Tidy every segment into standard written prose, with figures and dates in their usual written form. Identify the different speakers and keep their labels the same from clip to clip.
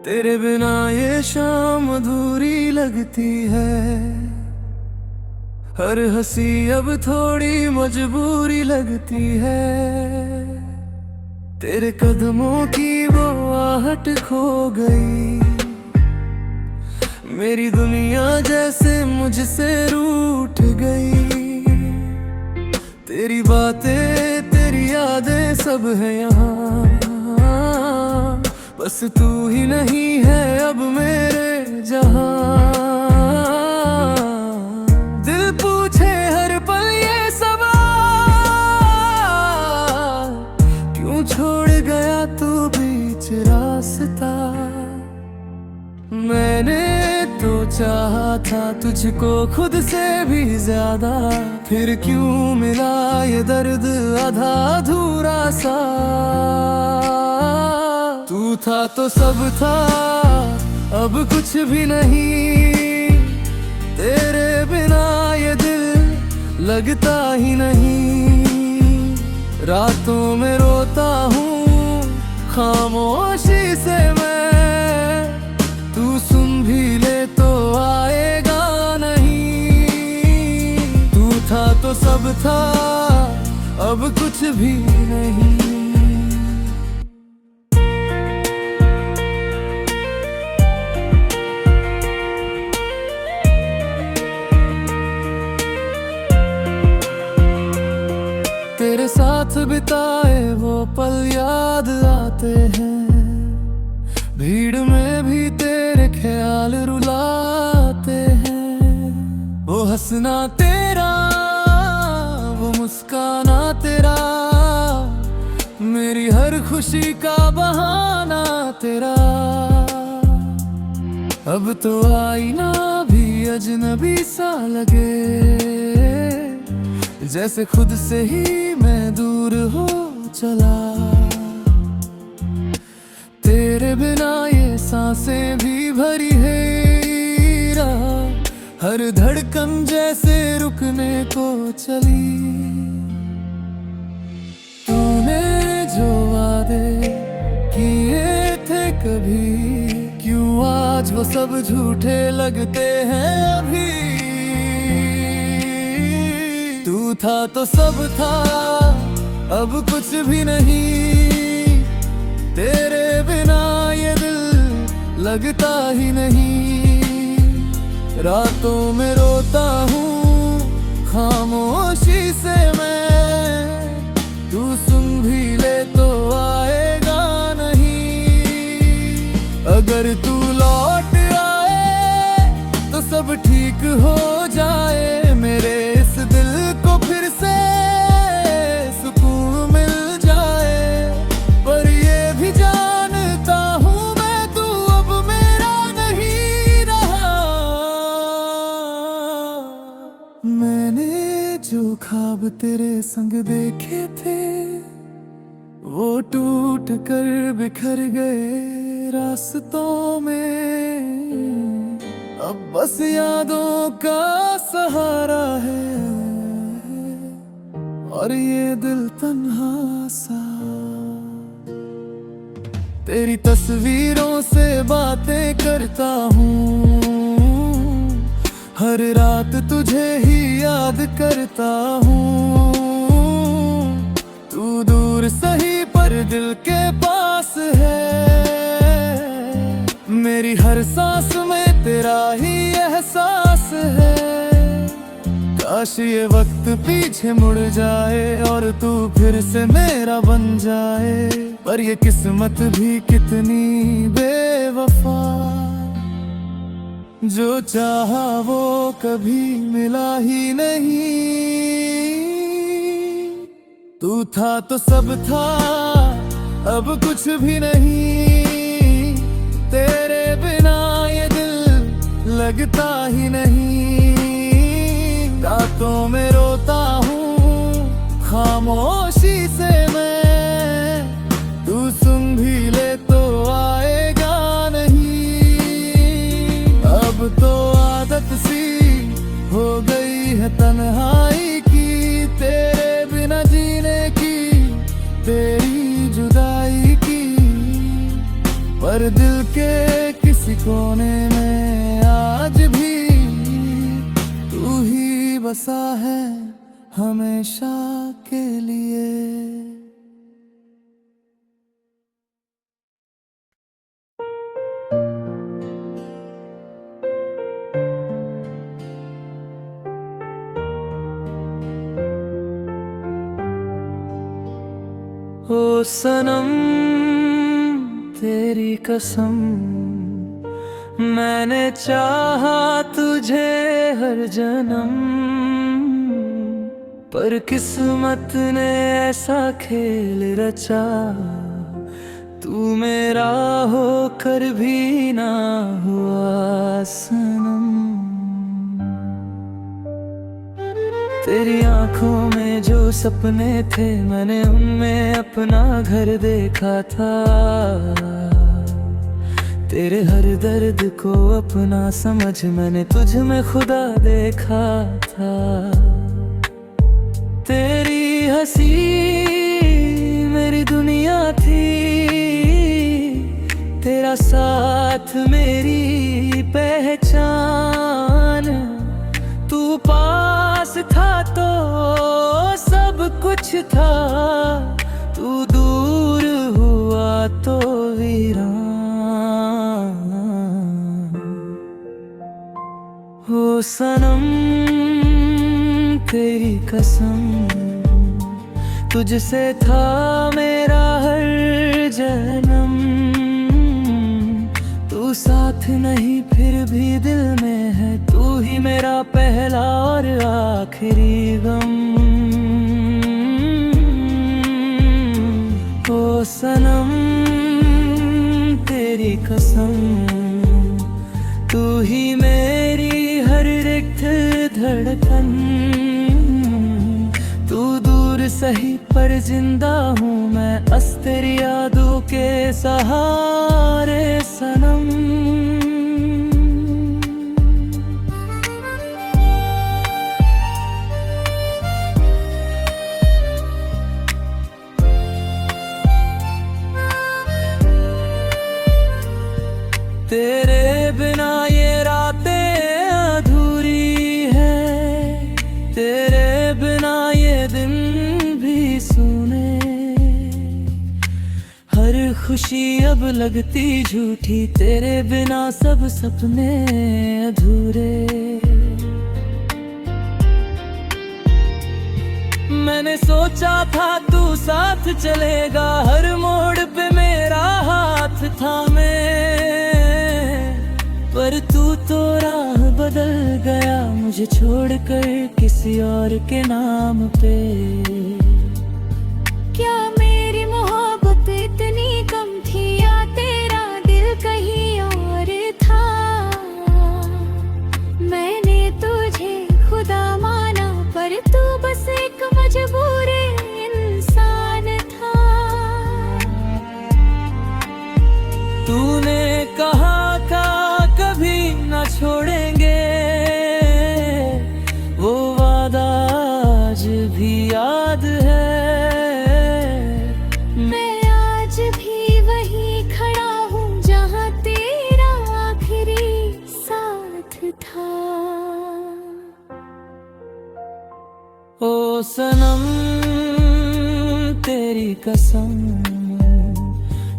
Speaker 1: तेरे बिना ये शाम अधूरी लगती है। हर हंसी अब थोड़ी मजबूरी लगती है। तेरे कदमों की वो आहट खो गई। मेरी दुनिया जैसे मुझसे रूठ गई। तेरी बातें तेरी यादें सब है यहाँ। बस तू ही नहीं है अब मेरे जहां। दिल पूछे हर पल ये सवाल, क्यों छोड़ गया तू बीच रास्ता। मैंने तो चाहा था तुझको खुद से भी ज्यादा, फिर क्यों मिला ये दर्द आधा अधूरा सा। तू था तो सब था, अब कुछ भी नहीं। तेरे बिना ये दिल लगता ही नहीं। रातों में रोता हूँ खामोशी से मैं, तू सुन भी ले तो आएगा नहीं। तू था तो सब था, अब कुछ भी नहीं। तेरे साथ बिताए वो पल याद आते हैं। भीड़ में भी तेरे ख्याल रुलाते हैं। वो हंसना तेरा, वो मुस्काना तेरा, मेरी हर खुशी का बहाना तेरा। अब तो आईना भी अजनबी सा लगे, जैसे खुद से ही मैं दूर हो चला। तेरे बिना ये सांसें भी भरी है रहा, हर धड़कन जैसे रुकने को चली। तूने जो वादे किए थे कभी, क्यों आज वो सब झूठे लगते हैं अभी। तू था तो सब था, अब कुछ भी नहीं। तेरे बिना ये दिल लगता ही नहीं। रातों में रोता हूँ खामोशी से मैं, तू सुन भी ले तो आएगा नहीं। अगर तू लौट आए तो सब ठीक हो जाए। मेरे इस दिल को फिर से सुकून मिल जाए। पर ये भी जानता हूँ मैं, तू अब मेरा नहीं रहा। मैंने जो ख्वाब तेरे संग देखे थे, वो टूट कर बिखर गए रास्तों में। अब बस यादों का सहारा है, और ये दिल तन्हा सा। तेरी तस्वीरों से बातें करता हूँ, हर रात तुझे ही याद करता हूँ। तू दूर सही पर दिल के पास है। मेरी हर सांस में तेरा ही एहसास है। काश ये वक्त पीछे मुड़ जाए और तू फिर से मेरा बन जाए। पर ये किस्मत भी कितनी बेवफा, जो चाहा वो कभी मिला ही नहीं। तू था तो सब था, अब कुछ भी नहीं। तेरे बिना ये दिल लगता ही नहीं। रातों में रोता हूँ खामोशी से मैं, तू सुन भी ले तो आएगा नहीं। अब तो आदत सी हो गई है तन्हाई की, तेरे बिना जीने की, तेरी जुदाई की। पर दिल के किसी कोने में आज भी तू ही बसा है हमेशा के लिए। ओ सनम तेरी कसम, मैंने चाहा तुझे हर जन्म, पर किस्मत ने ऐसा खेल रचा, तू मेरा होकर भी ना हुआ सनम। तेरी आंखों में जो सपने थे, मैंने उनमें अपना घर देखा था। तेरे हर दर्द को अपना समझ मैंने तुझ में खुदा देखा था। तेरी हंसी मेरी दुनिया थी, तेरा साथ मेरी पहचान। तू पास था तो सब कुछ था, तू दूर हुआ तो वीरान। हो सनम तेरी कसम, तुझसे था मेरा हर जन्म। तू साथ नहीं फिर भी दिल में है, तू ही मेरा पहला और आखिरी गम। ओ सनम तेरी कसम, तू ही मेरी हर रिक्त धड़कन। तू दूर सही पर जिंदा हूँ मैं, बस तेरी यादों के सहारे सनम। तेरे बिना ये रातें अधूरी है, तेरे बिना ये दिन भी सुने। हर खुशी अब लगती झूठी, तेरे बिना सब सपने अधूरे। मैंने सोचा था तू साथ चलेगा, हर मोड़ पे मेरा हाथ थामे, पर तू तो राह बदल गया मुझे छोड़कर किसी और के नाम पे।
Speaker 2: क्या मेरी मोहब्बत इतनी कम थी, या तेरा दिल कहीं और था? मैंने तुझे खुदा माना, पर तू बस एक मजबूर इंसान था।
Speaker 1: तूने कहा था कभी न छोड़ेंगे, वो वादा आज भी याद है।
Speaker 2: मैं आज भी वहीं खड़ा हूँ जहाँ तेरा आखिरी साथ था।
Speaker 1: ओ सनम तेरी कसम,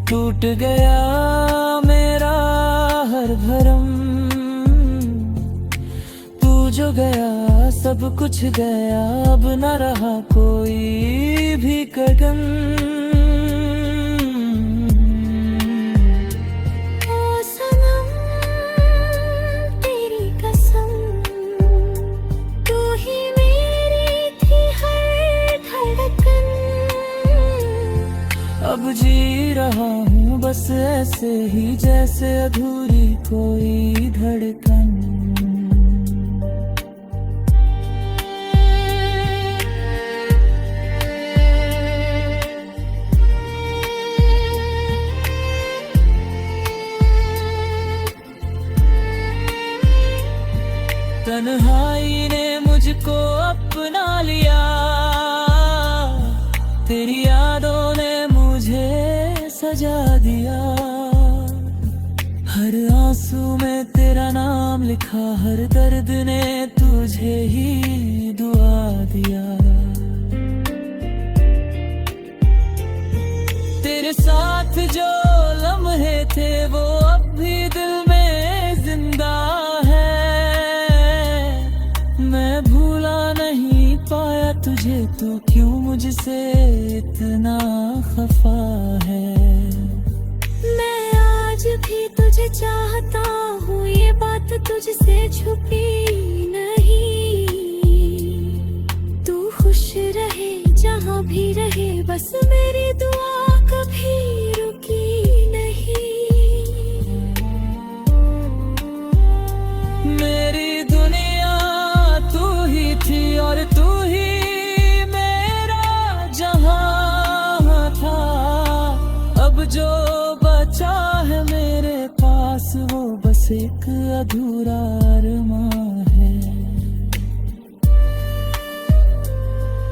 Speaker 1: टूट गया मेरा हर भरम। तू जो गया सब कुछ गया, अब न रहा कोई भी कदम।
Speaker 2: ओ सनम तेरी कसम, तू ही मेरी थी हर धड़कन।
Speaker 1: अब जी रहा हूँ बस ऐसे ही जैसे अधूरी कोई धड़कन। तन्हाई ने मुझको अपना लिया, तेरी यादों ने मुझे सजा दिया। आंसू में तेरा नाम लिखा, हर दर्द ने तुझे ही दुआ दिया। तेरे साथ जो लम्हे थे वो अब भी दिल में जिंदा है। मैं भूला नहीं पाया तुझे, तो क्यों मुझसे इतना खफा है।
Speaker 2: मैं आज भी तुझे चाहता हूँ, ये बात तुझसे छुपी नहीं। तू खुश रहे जहाँ भी रहे, बस मेरी दुआ कभी रुकी नहीं।
Speaker 1: मेरी दुनिया तू ही थी और तू ही मेरा जहां था। अब जो बचा है मेरे पास वो बस एक अधूरा अरमां है।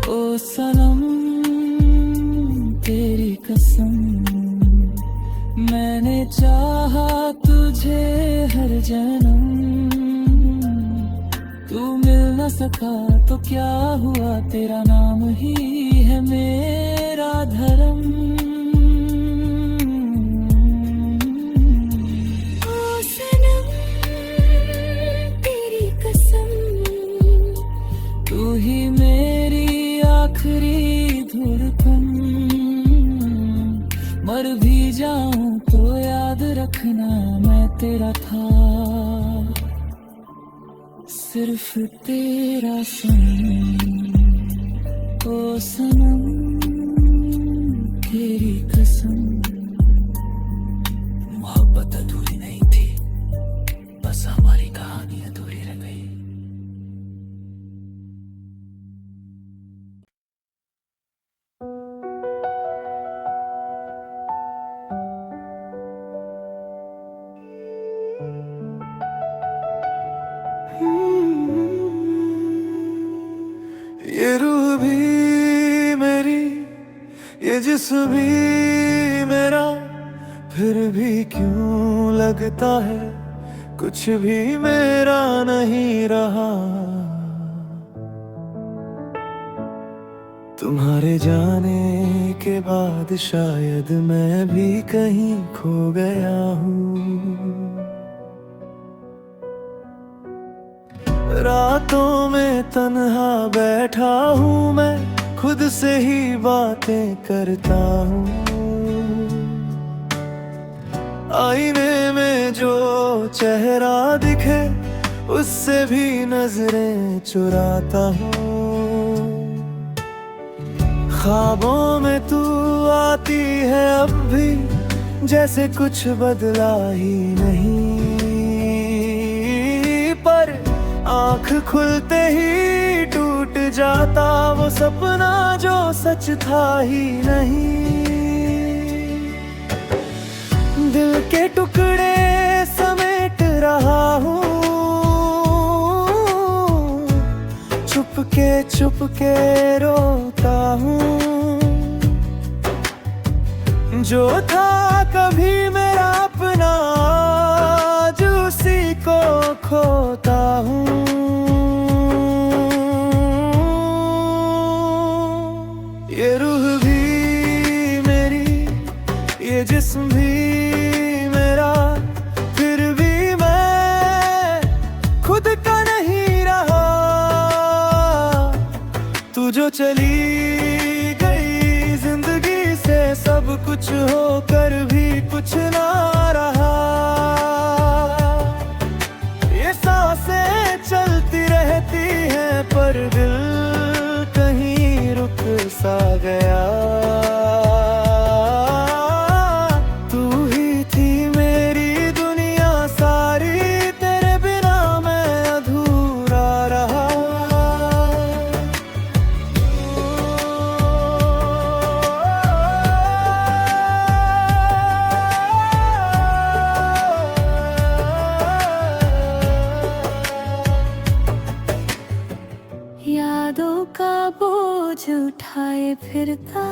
Speaker 1: ओ सनम तेरी कसम, मैंने चाहा तुझे हर जन्म। तू मिल न सका तो क्या हुआ, तेरा नाम ही है मेरा धर्म।
Speaker 2: ओ सनम तेरी कसम,
Speaker 1: तू ही मेरी आखिरी धड़कन। मर भी जाऊं तो याद रखना मैं तेरा था, सिर्फ तेरा सनम। ओ सनम तेरी कसम। मोहब्बत अधूरी नहीं थी, बस हमारी कहानी अधूरी रह गई। ये रूह भी मेरी, ये जिस्म भी मेरा, फिर भी क्यों लगता है कुछ भी मेरा नहीं रहा। तुम्हारे जाने के बाद शायद मैं भी कहीं खो गया हूँ। रातों में तन्हा बैठा हूँ मैं, खुद से ही बातें करता हूँ। आईने में जो चेहरा दिखे उससे भी नजरें चुराता हूँ। ख्वाबों में तू आती है अब भी, जैसे कुछ बदला ही नहीं। पर आँख खुलते ही टूट जाता वो सपना जो सच था ही नहीं। दिल के टुकड़े समेट रहा हूँ, छुप के रोता हूँ। जो था कभी मेरा अपना, आज उसी को खोता हूँ। ये रूह भी मेरी, ये जिस्म भी मेरा, फिर भी मैं खुद का नहीं रहा। तू जो चली गई जिंदगी से, सब कुछ होकर भी कुछ ना रहा। ये सांसें चलती रहती हैं पर दिल कहीं रुक सा गया। तू ही थी मेरी दुनिया सारी, तेरे बिना मैं अधूरा रहा।
Speaker 2: यादों का बोझ उठाए फिरता,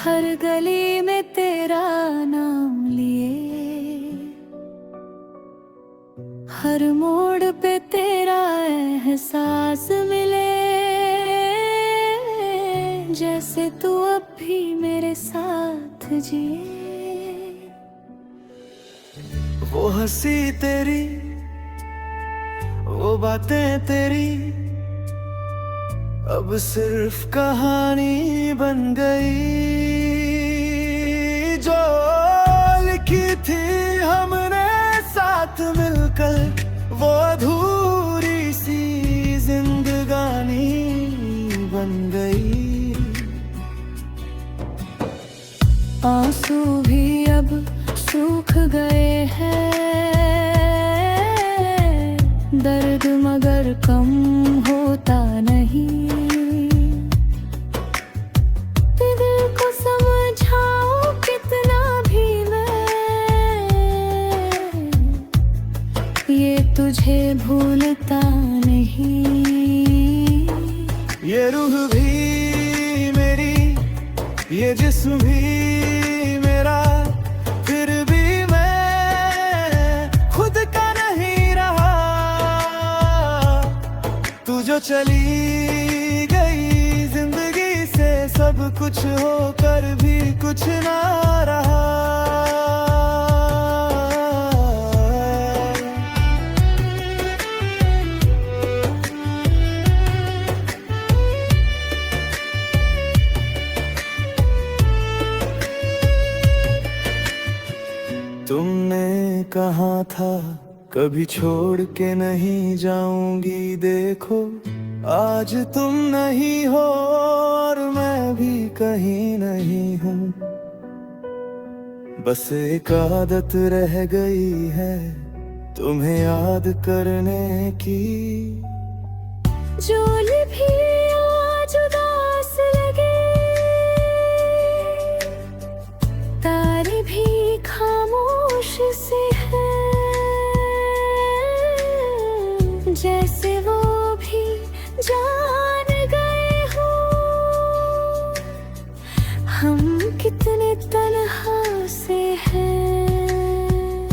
Speaker 2: हर गली में तेरा नाम लिए। हर मोड़ पे तेरा एहसास मिले, जैसे तू अब भी मेरे साथ जिए।
Speaker 1: वो हंसी तेरी, वो बातें तेरी अब सिर्फ कहानी बन गई। जो लिखी थी हमने साथ मिलकर, वो अधूरी सी जिंदगानी बन गई।
Speaker 2: आंसू भी अब सूख गए हैं, दर्द मगर कम होता नहीं। दिल को समझाऊं कितना भी मैं, ये तुझे भूलता नहीं।
Speaker 1: ये रूह भी मेरी, ये जिस्म भी मेरा, फिर भी मैं खुद का नहीं रहा। तू जो चली गई जिंदगी से, सब कुछ होकर भी कुछ ना रहा। तुमने कहा था कभी छोड़ के नहीं जाऊंगी, देखो आज तुम नहीं हो और मैं भी कहीं नहीं हूँ। बस एक आदत रह गई है तुम्हें याद करने की।
Speaker 2: जो भी आज उदास लगे, तारे भी खामोश से है, जैसे वो भी जान गए हो हम कितने तन्हा से हैं।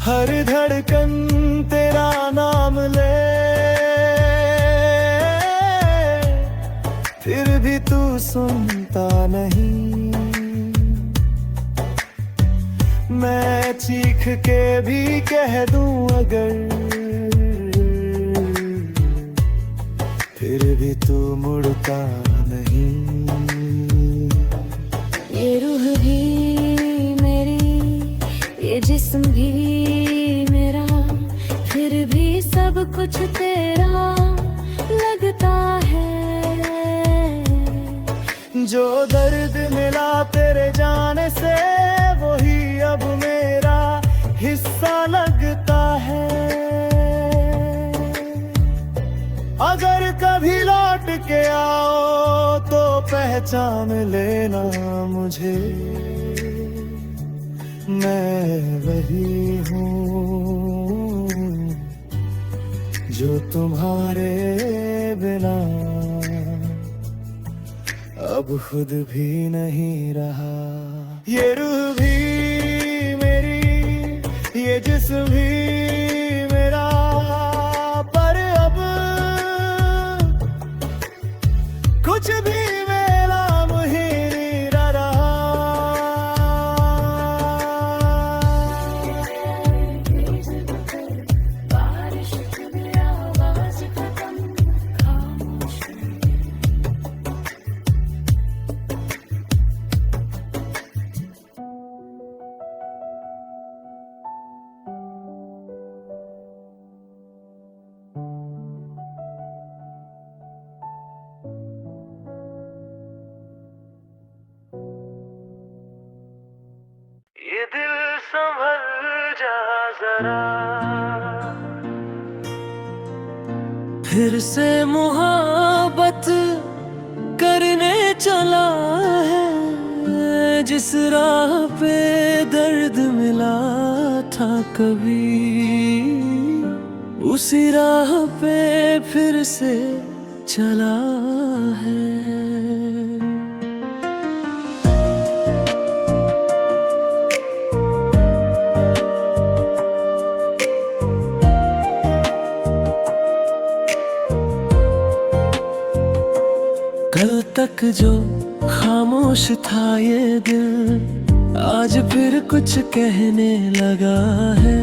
Speaker 1: हर धड़कन तेरा नाम ले, फिर भी तू सुनता नहीं। मैं चीख के भी कह दूं अगर, फिर भी तू मुड़ता नहीं।
Speaker 2: ये रूह भी मेरी, ये जिस्म भी मेरा, फिर भी सब कुछ तेरा लगता है।
Speaker 1: जो दर्द मिला तेरे जाने से, वही अब मेरा हिस्सा लगता है। अगर कभी लौट के आओ तो पहचान लेना मुझे, मैं वही हूँ जो तुम्हारे बिना अब खुद भी नहीं रहा। ये रूह भी मेरी, ये जिस्म भी मेरा, पर अब कुछ भी मेरा मुझे नहीं रहा।
Speaker 2: बारिश की आवाज़ खत्म, खामोशी।
Speaker 1: ये दिल संभल जा जरा, फिर से मोहब्बत करने चला है। जिस राह पे दर्द मिला था कभी, उसी राह पे फिर से चला है।
Speaker 3: तक जो खामोश था ये दिल आज फिर कुछ कहने लगा है।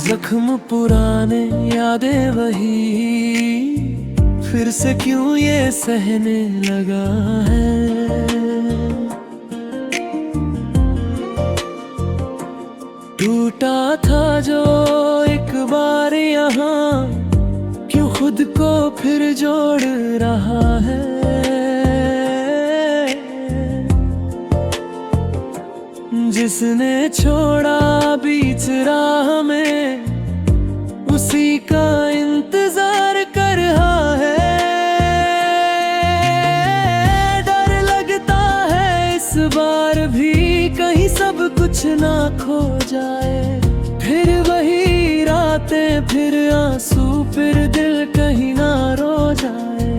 Speaker 3: जख्म पुराने यादें वही, फिर से क्यों ये सहने लगा है। टूटा था जो एक बार यहाँ, क्यों खुद को फिर जोड़ रहा है। जिसने छोड़ा बीच राह में, उसी का इंतजार कर रहा है। डर लगता है इस बार भी कहीं सब कुछ ना खो जाए। फिर वही रातें, फिर आंसू, फिर दिल कहीं ना रो जाए।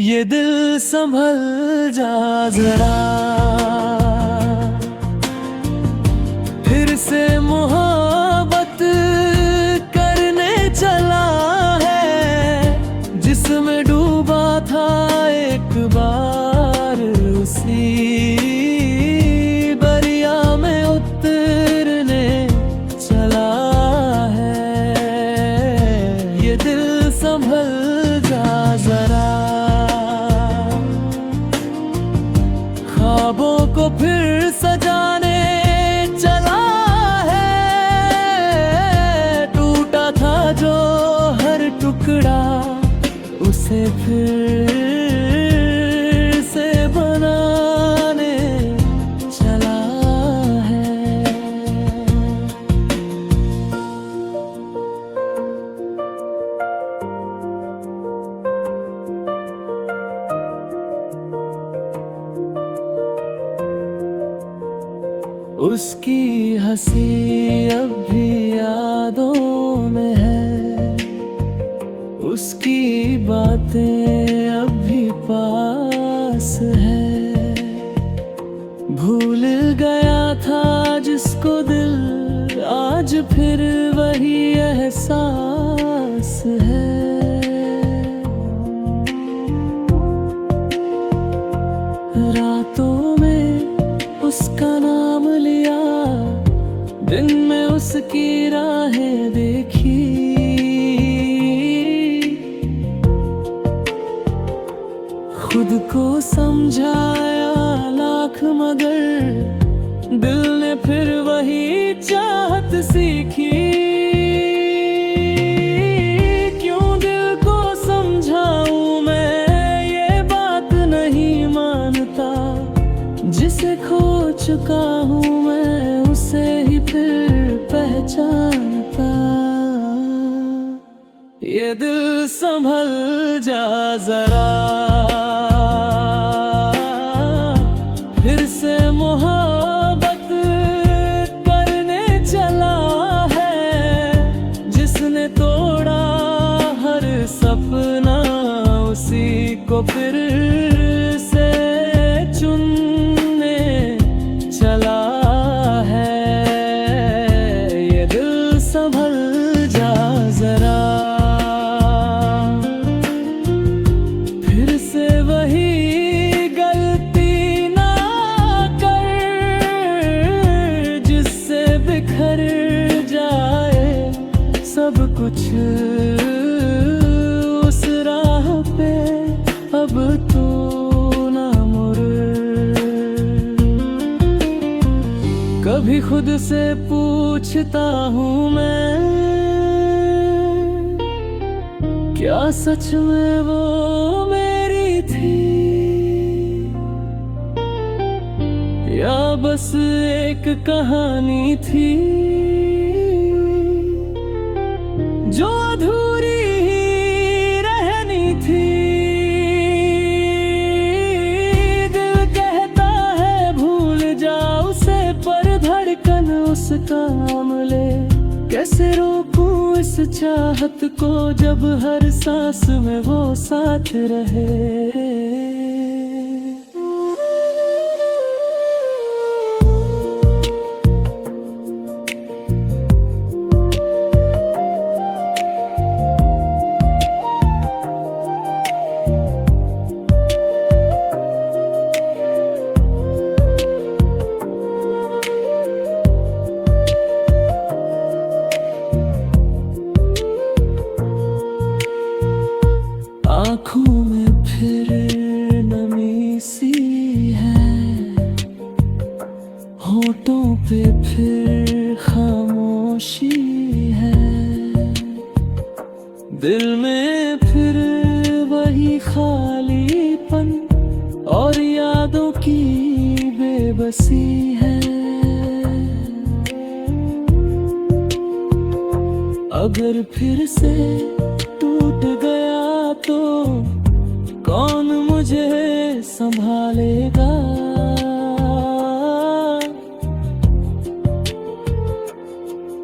Speaker 3: ये दिल संभल जा जरा, फिर से मोहब्बत करने चला है। जिसमें डूबा था एक बार, उसी दरिया में उतरने चला है। ये दिल संभल जा जरा, ख्वाबों को फिर सजाने चला है। टूटा था जो हर टुकड़ा, उसे फिर से बनाने चला है। उसकी हंसी अब भी यादों में है, उसकी बातें अब भी पास है। भूल गया था जिसको दिल, आज फिर वही एहसास है। रातों में उसका नाम लिया, दिन में उसकी राहें देखी। खुद को समझाया लाख, मगर दिल ने फिर वही चाहत सीखी। क्यों दिल को समझाऊं मैं, ये बात नहीं मानता। जिसे खो चुका हूँ मैं, उसे ही फिर पहचानता। ये दिल संभल जा जरा, फिर से मोहब्बत करने चला है। जिसने तोड़ा हर सपना, उसी को फिर से चुनने चला है। ये दिल संभल जा जरा, फिर से वही गलती ना कर, जिससे बिखर जाए सब कुछ। उस राह पे अब तू ना मुड़। कभी खुद से पूछता हूँ मैं, क्या सच में वो मेरी थी, या बस एक कहानी थी जो अधूरी ही रहनी थी। दिल कहता है भूल जा उसे, पर धड़कन उसका नाम ले। कैसे रोकूं इस चाहत को, जब हर सांस में वो साथ रहे। होठों पे फिर खामोशी है, दिल में फिर वही खालीपन और यादों की बेबसी है। अगर फिर से टूट गया तो कौन मुझे संभालेगा?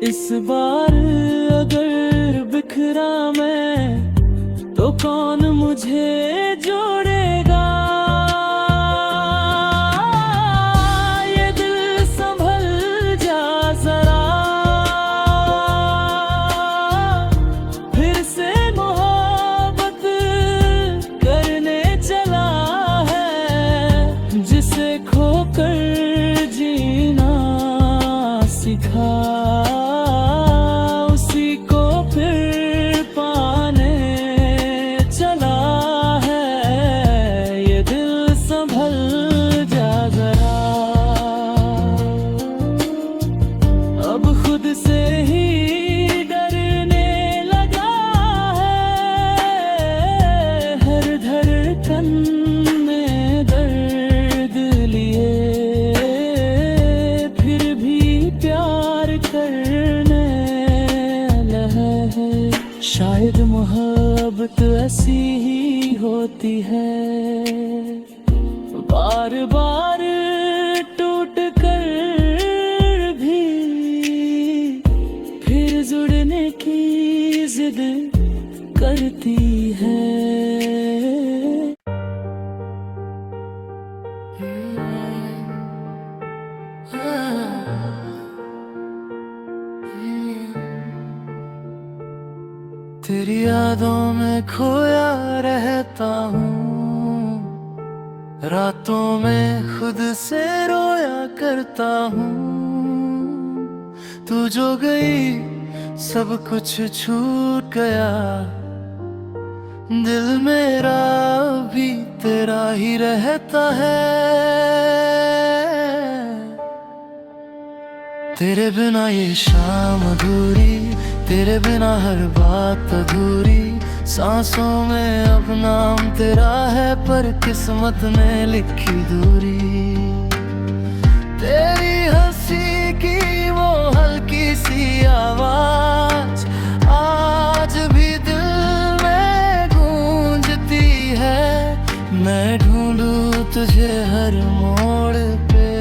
Speaker 3: इस बार अगर बिखरा मैं तो कौन मुझे जोड़ेगा? ये दिल संभल जा जरा, फिर से मोहब्बत करने चला है, जिसे खोकर जीना सिखा उसी को फिर पाने चला है। ये दिल संभल जा जरा, अब खुद से ही डरने लगा है। हर धड़कन में दर्द लिए फिर भी प्यार करने लगा है। शायद मोहब्बत ऐसी ही होती है, बार बार टूट कर भी फिर जुड़ने की जिद करती है।
Speaker 1: तेरी यादों में खोया रहता हूँ, रातों में खुद से रोया करता हूँ। तू जो गई सब कुछ छूट गया, दिल मेरा भी तेरा ही रहता है। तेरे बिना ये शाम अधूरी, तेरे बिना हर बात अधूरी। सांसों में अब नाम तेरा है, पर किस्मत ने लिखी दूरी। तेरी हंसी की वो हल्की सी आवाज आज भी दिल में गूंजती है। मैं ढूंढूं तुझे हर मोड़ पे,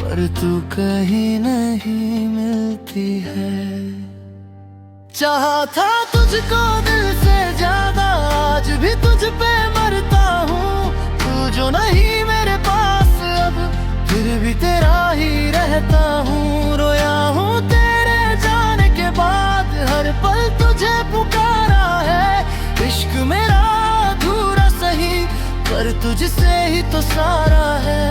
Speaker 1: पर तू कहीं नहीं मिलती है। चाहा था तुझको दिल से ज्यादा, आज भी तुझ पे मरता हूँ। तू जो नहीं मेरे पास अब, फिर भी तेरा ही रहता हूँ। रोया हूँ तेरे जाने के बाद, हर पल तुझे पुकारा है। इश्क मेरा अधूरा सही, पर तुझसे ही तो सारा है।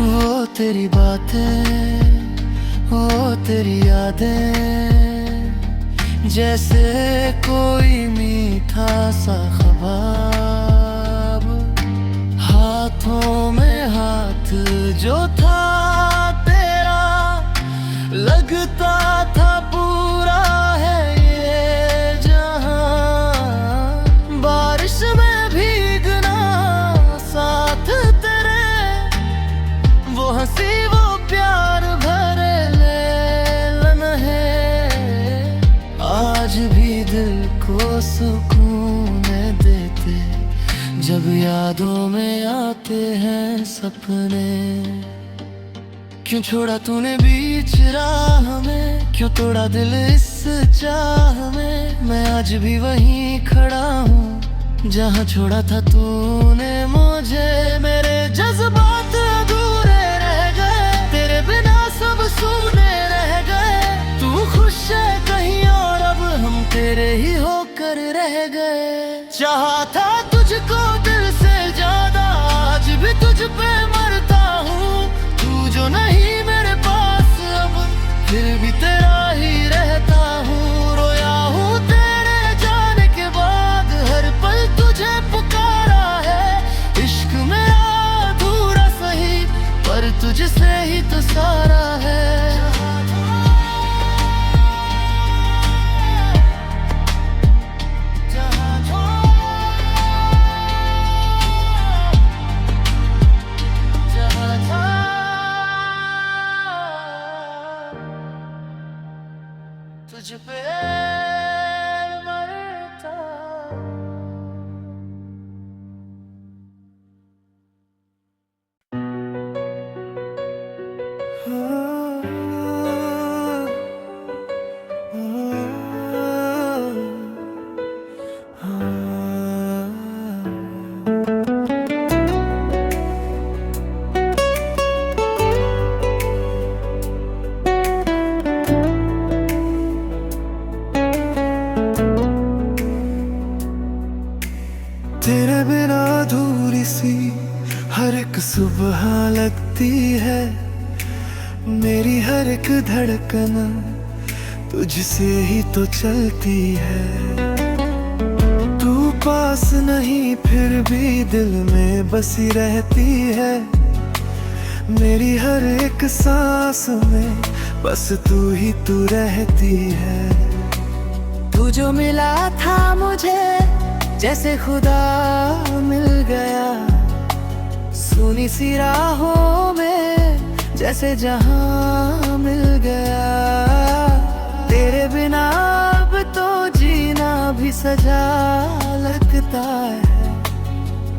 Speaker 1: वो तेरी बातें, वो तेरी यादें, जैसे कोई मीठा सा ख्वाब। हाथों में हाथ जो था तेरा, लगता था पूरा है ये जहां। बारिश में भीगना साथ तेरे, वो हंसी वो प्यार भरे लेलन है। आज भी दिल को सुकून देते, जब यादों में आते हैं सपने। क्यों छोड़ा तूने बीच राह में, क्यों तोड़ा दिल इस चाह में। मैं आज भी वहीं खड़ा हूँ जहाँ छोड़ा था तूने मुझे। मेरे जज्बात अधूरे रह गए, तेरे बिना सब सूने रह गए। तू खुश है कहीं और, अब हम तेरे ही होकर रह गए। चाहा था तुझको दिल से ज्यादा, आज भी तुझ पे मरता हूँ। तू जो नहीं मेरे पास अब, फिर भी तेरा तुझ पे मरता। तेरे बिना अधूरी सी हर एक सुबह लगती है, मेरी हर एक धड़कन तुझसे ही तो चलती है। तू पास नहीं फिर भी दिल में बसी रहती है, मेरी हर एक सांस में बस तू ही तू रहती है। तू जो मिला था मुझे जैसे खुदा मिल गया, सुनी सी राहों में जैसे जहां मिल गया। तेरे बिना अब तो जीना भी सजा लगता है,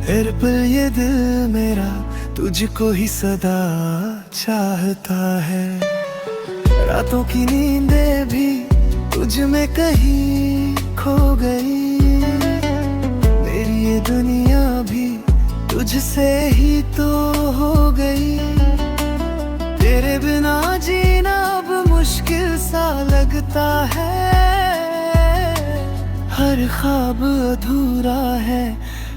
Speaker 1: हर पल ये दिल मेरा तुझको ही सदा चाहता है। रातों की नींदें भी तुझ में कहीं खो गई, ये दुनिया भी तुझसे ही तो हो गई। तेरे बिना जीना अब मुश्किल सा लगता है, हर ख्वाब अधूरा है,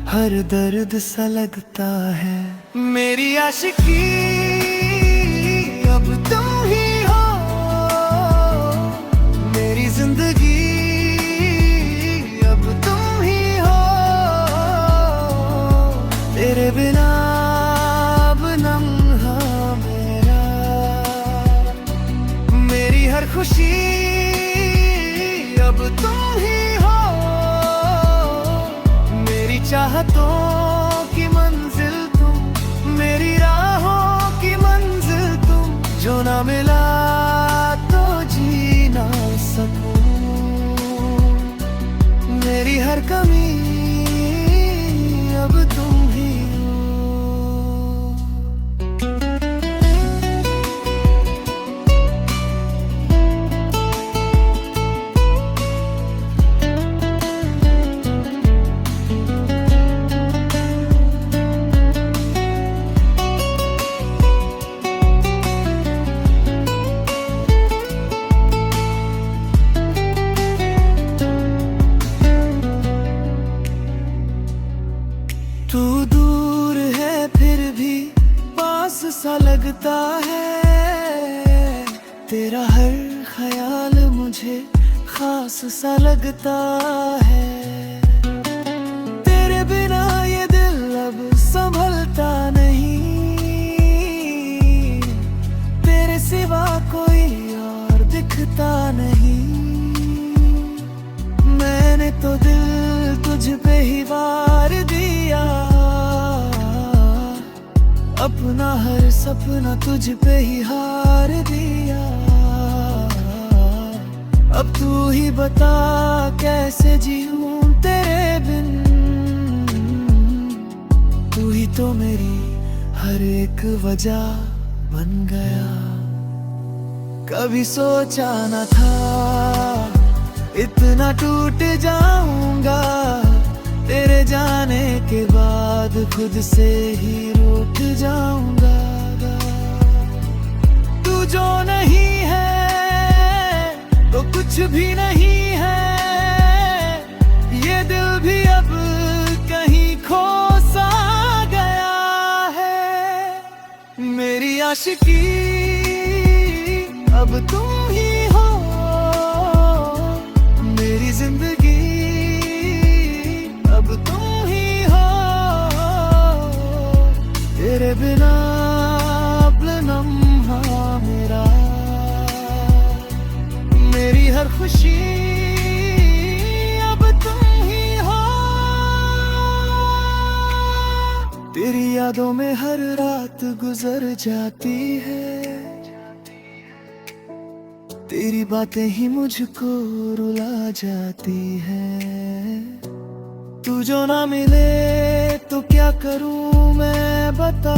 Speaker 1: हर दर्द सा लगता है। मेरी आशिकी अब तुम ही हो, मेरी जिंदगी तेरे बिना अब लम्हा मेरा, मेरी हर खुशी अब तुम ही हो, मेरी चाहतों की मंजिल तुम, मेरी राहों की मंजिल तुम। जो ना मिला तो जी ना सकूं, मेरी हर कमी अब तुम ही हो। तू दूर है फिर भी पास सा लगता है, तेरा हर ख्याल मुझे खास सा लगता है। तेरे बिना ये दिल अब संभलता नहीं, तेरे सिवा कोई और दिखता नहीं। मैंने तो दिल तुझ पे ही वार दिया, अपना हर सपना तुझ पे ही हार दिया। अब तू ही बता कैसे जीऊं तेरे बिन, तू ही तो मेरी हर एक वजह बन गया। कभी सोचा न था इतना टूट जाऊंगा, तेरे जाने के बाद खुद से ही रूठ जाऊंगा। तू जो नहीं है तो कुछ भी नहीं है, ये दिल भी अब कहीं खो सा गया है। मेरी आशिकी अब तुम ही हो, मेरी जिंदगी अब तुम ही हो। तेरे बिना अब लम्हा मेरा, मेरी हर खुशी अब तुम ही हो। तेरी यादों में हर रात गुजर जाती है, तेरी बातें ही मुझको रुला जाती है। तू जो ना मिले तो क्या करूं मैं बता,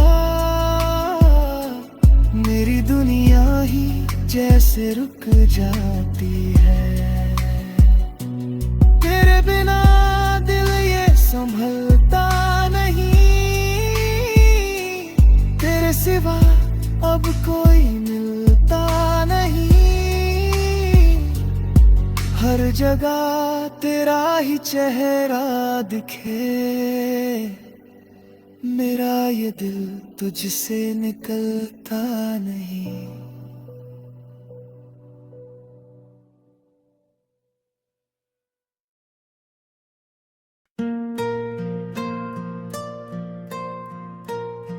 Speaker 1: मेरी दुनिया ही जैसे रुक जाती है। तेरे बिना दिल ये संभलता नहीं, तेरे सिवा अब कोई मिलता नहीं। हर जगह तेरा ही चेहरा दिखे, मेरा ये दिल तुझसे निकलता नहीं।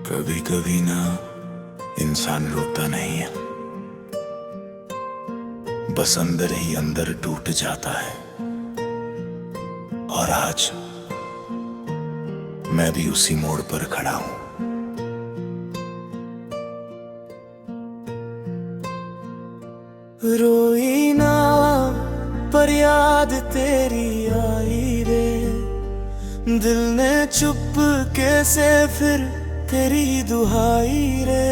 Speaker 4: कभी कभी ना इंसान रोता नहीं है, बस अंदर ही अंदर टूट जाता है। और आज मैं भी उसी मोड़ पर खड़ा हूं।
Speaker 1: रोई ना पर याद तेरी आई रे, दिल ने चुप कैसे फिर तेरी दुहाई रे।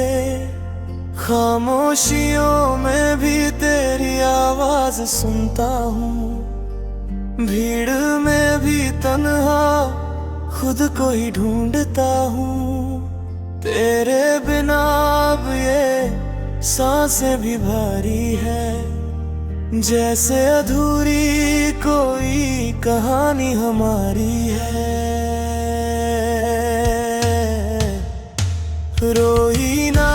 Speaker 1: खामोशियों में भी तेरी आवाज सुनता हूँ, भीड़ में भी तन्हा खुद को ही ढूंढता हूँ। तेरे बिना अब ये सांसें भी भारी है, जैसे अधूरी कोई कहानी हमारी है। रोई ना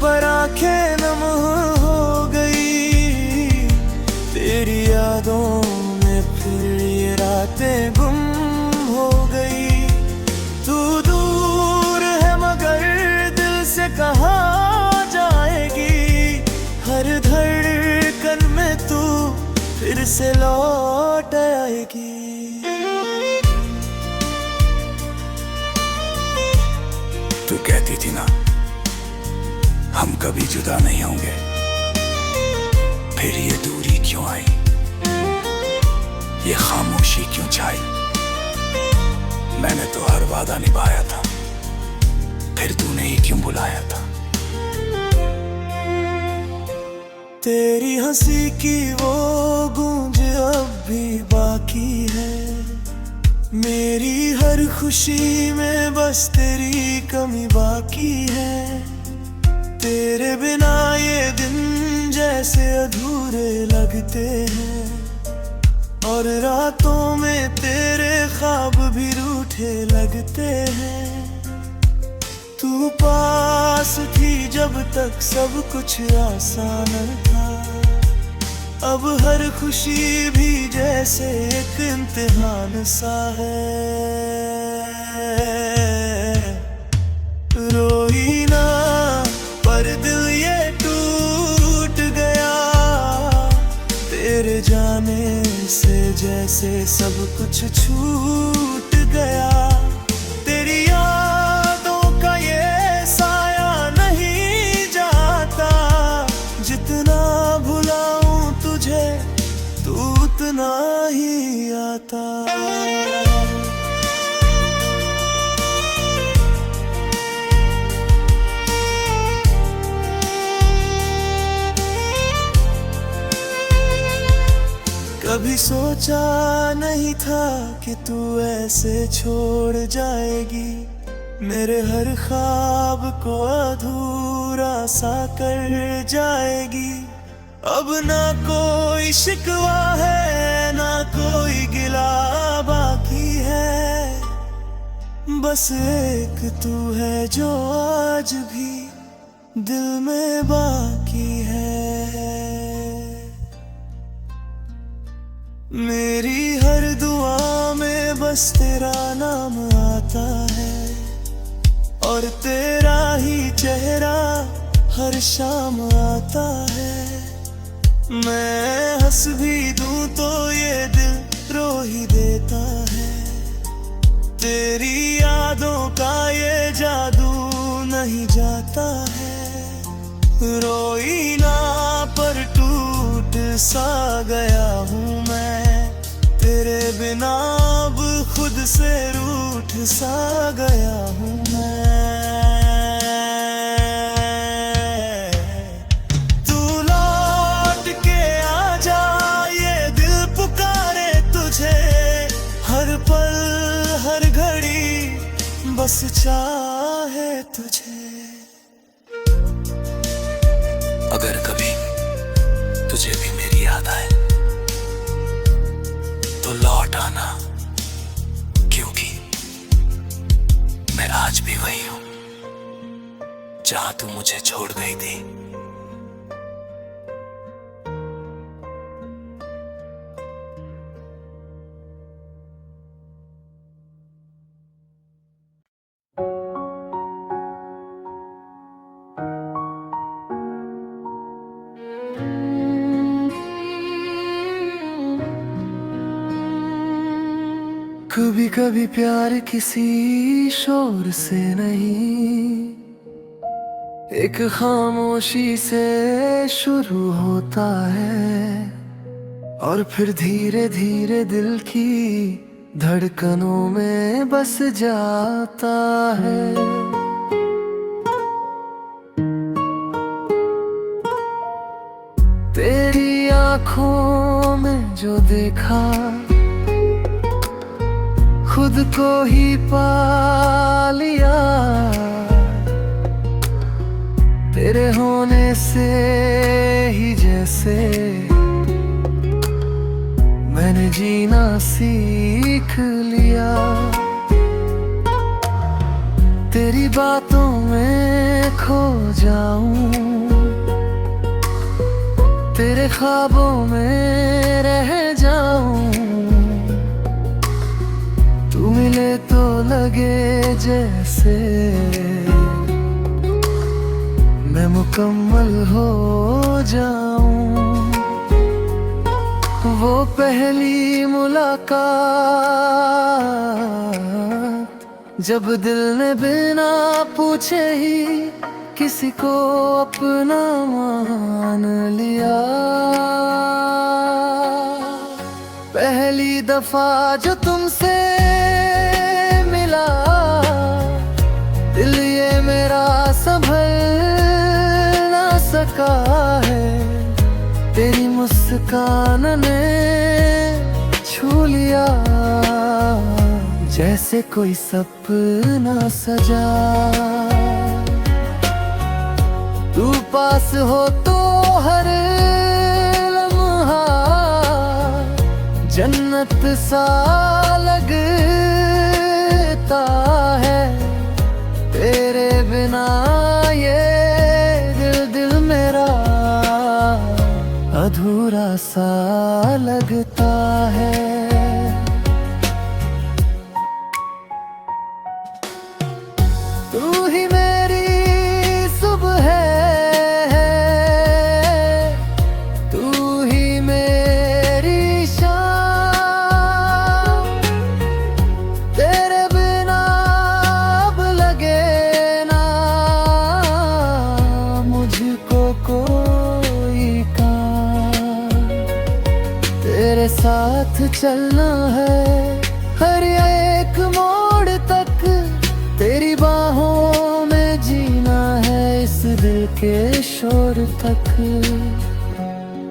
Speaker 1: पर आंखें नम हो गई, तेरी यादों में फिर ये रातें गुम हो गई। तू दूर है मगर दिल से कहाँ जाएगी, हर धड़कन में तू फिर से लौट आएगी।
Speaker 4: तू कहती थी ना हम कभी जुदा नहीं होंगे, फिर ये दूरी क्यों आई, ये खामोशी क्यों छाई। मैंने तो हर वादा निभाया था, फिर तूने ही क्यों बुलाया था।
Speaker 1: तेरी हंसी की वो गूंज अब भी बाकी है, मेरी हर खुशी में बस तेरी कमी बाकी है। तेरे बिना ये दिन जैसे अधूरे लगते हैं, और रातों में तेरे ख्वाब भी रूठे लगते हैं। तू पास थी जब तक सब कुछ आसान था, अब हर खुशी भी जैसे एक इम्तिहान सा है। रोई ना पर दिल ये टूट गया, तेरे जाने से जैसे सब कुछ छूट गया। तेरी यादों का ये साया नहीं जाता, जितना भुलाऊं तुझे तू उतना ही आता। कभी सोचा नहीं था कि तू ऐसे छोड़ जाएगी, मेरे हर ख्वाब को अधूरा सा कर जाएगी। अब ना कोई शिकवा है ना कोई गिला बाकी है, बस एक तू है जो आज भी दिल में बाकी है। मेरी हर दुआ में बस तेरा नाम आता है, और तेरा ही चेहरा हर शाम आता है। मैं हंस भी दूं तो ये दिल रो ही देता है, तेरी यादों का ये जादू नहीं जाता है। रोई ना पर तू सा गया हूँ मैं, तेरे बिना अब खुद से रूठ सा गया हूँ मैं। तू लौट के आ जा, ये दिल पुकारे तुझे, हर पल हर घड़ी बस चाहे तुझे।
Speaker 4: अगर कभी तुझे भी मेरी याद आए तो लौट आना, क्योंकि मैं आज भी वही हूं जहां तू मुझे छोड़ गई थी।
Speaker 1: कभी कभी प्यार किसी शोर से नहीं, एक खामोशी से शुरू होता है और फिर धीरे धीरे दिल की धड़कनों में बस जाता है। तेरी आंखों में जो देखा, खुद को ही पा लिया। तेरे होने से ही जैसे मैंने जीना सीख लिया। तेरी बातों में खो जाऊं, तेरे ख्वाबों में रह जाऊं। तू मिले तो लगे जैसे मैं मुकम्मल हो जाऊं। वो पहली मुलाकात जब दिल ने बिना पूछे ही किसी को अपना मान लिया। पहली दफा जो तुमसे मिला, दिल ये मेरा संभल ना सका है। तेरी मुस्कान ने छू लिया, जैसे कोई सपना सजा। तू पास हो तो हर लम्हा जन्नत सा लगता है। तेरे बिना ये दिल मेरा अधूरा सा लगता है। तू ही मेरी सुबह है, तू ही मेरी शाम। तेरे बिना अब लगे ना मुझको कोई काम। तेरे साथ चलना है हर एक मोड़ तक, तेरी बाहों में जीना है इस दिल के शोर तक।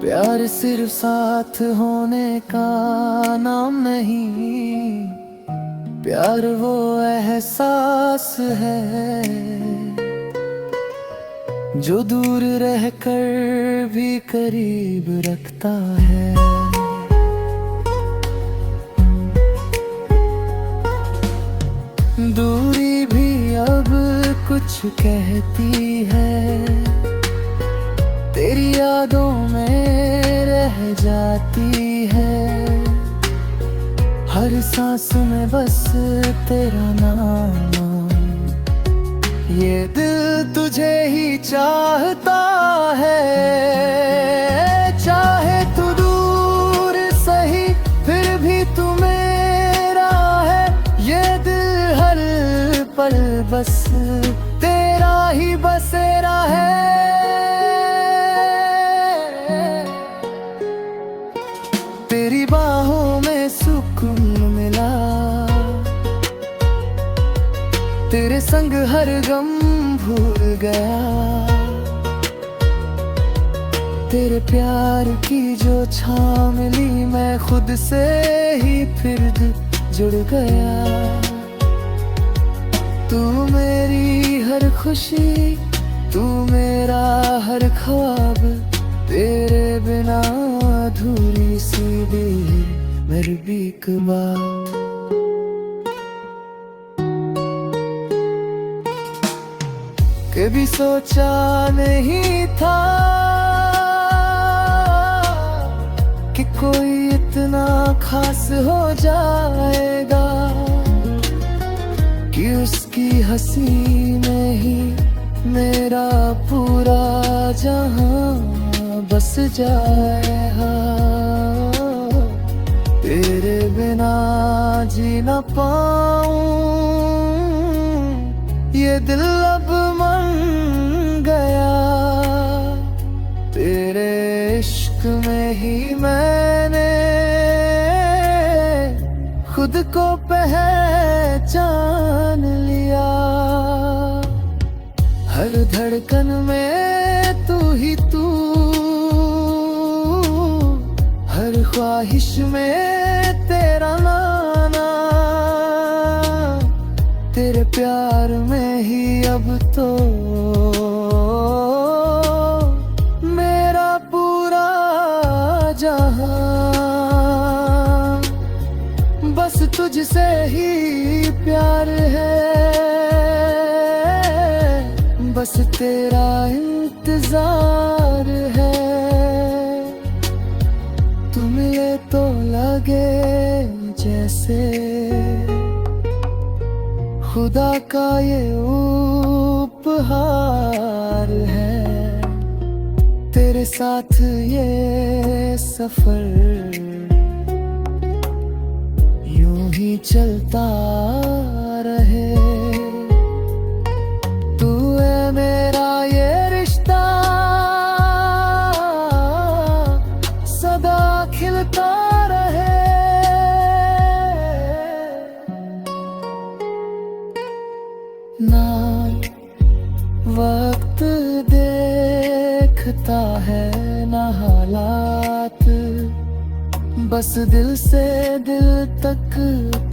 Speaker 1: प्यार सिर्फ साथ होने का नाम नहीं, प्यार वो एहसास है जो दूर रहकर भी करीब रखता है। दूरी भी अब कुछ कहती है, तेरी यादों में रह जाती है। हर सांस में बस तेरा नाम, ये दिल तुझे ही चाहता है। चाहे तू दूर सही फिर भी तू मेरा है। ये दिल हर पल बस तेरा ही बसेरा है। गम भूल गया। तेरे प्यार की जो छाँव मिली, मैं खुद से ही फिर जुड़ गया। तू मेरी हर खुशी, तू मेरा हर ख्वाब, तेरे बिना अधूरी सी दिल मेरी भी एक बात। कभी सोचा नहीं था कि कोई इतना खास हो जाएगा, कि उसकी हंसी में ही मेरा पूरा जहां बस जाएगा। तेरे बिना जी न पाऊं, ये दिल अब मन गया। तेरे इश्क में ही मैंने खुद को पहचान लिया। हर धड़कन में तू ही तू, हर ख्वाहिश में तेरा नाना। तेरे प्यार में ही अब तो मेरा पूरा जहां बस तुझसे ही प्यार है। बस तेरा इंतजार है। तू मिले तो लगे जैसे खुदा का ये उपहार है। तेरे साथ ये सफर यूं ही चलता रहे। तू है मेरा ये रिश्ता, सदा खिलता रहे। ना वक्त देखता है ना हालात, बस दिल से दिल तक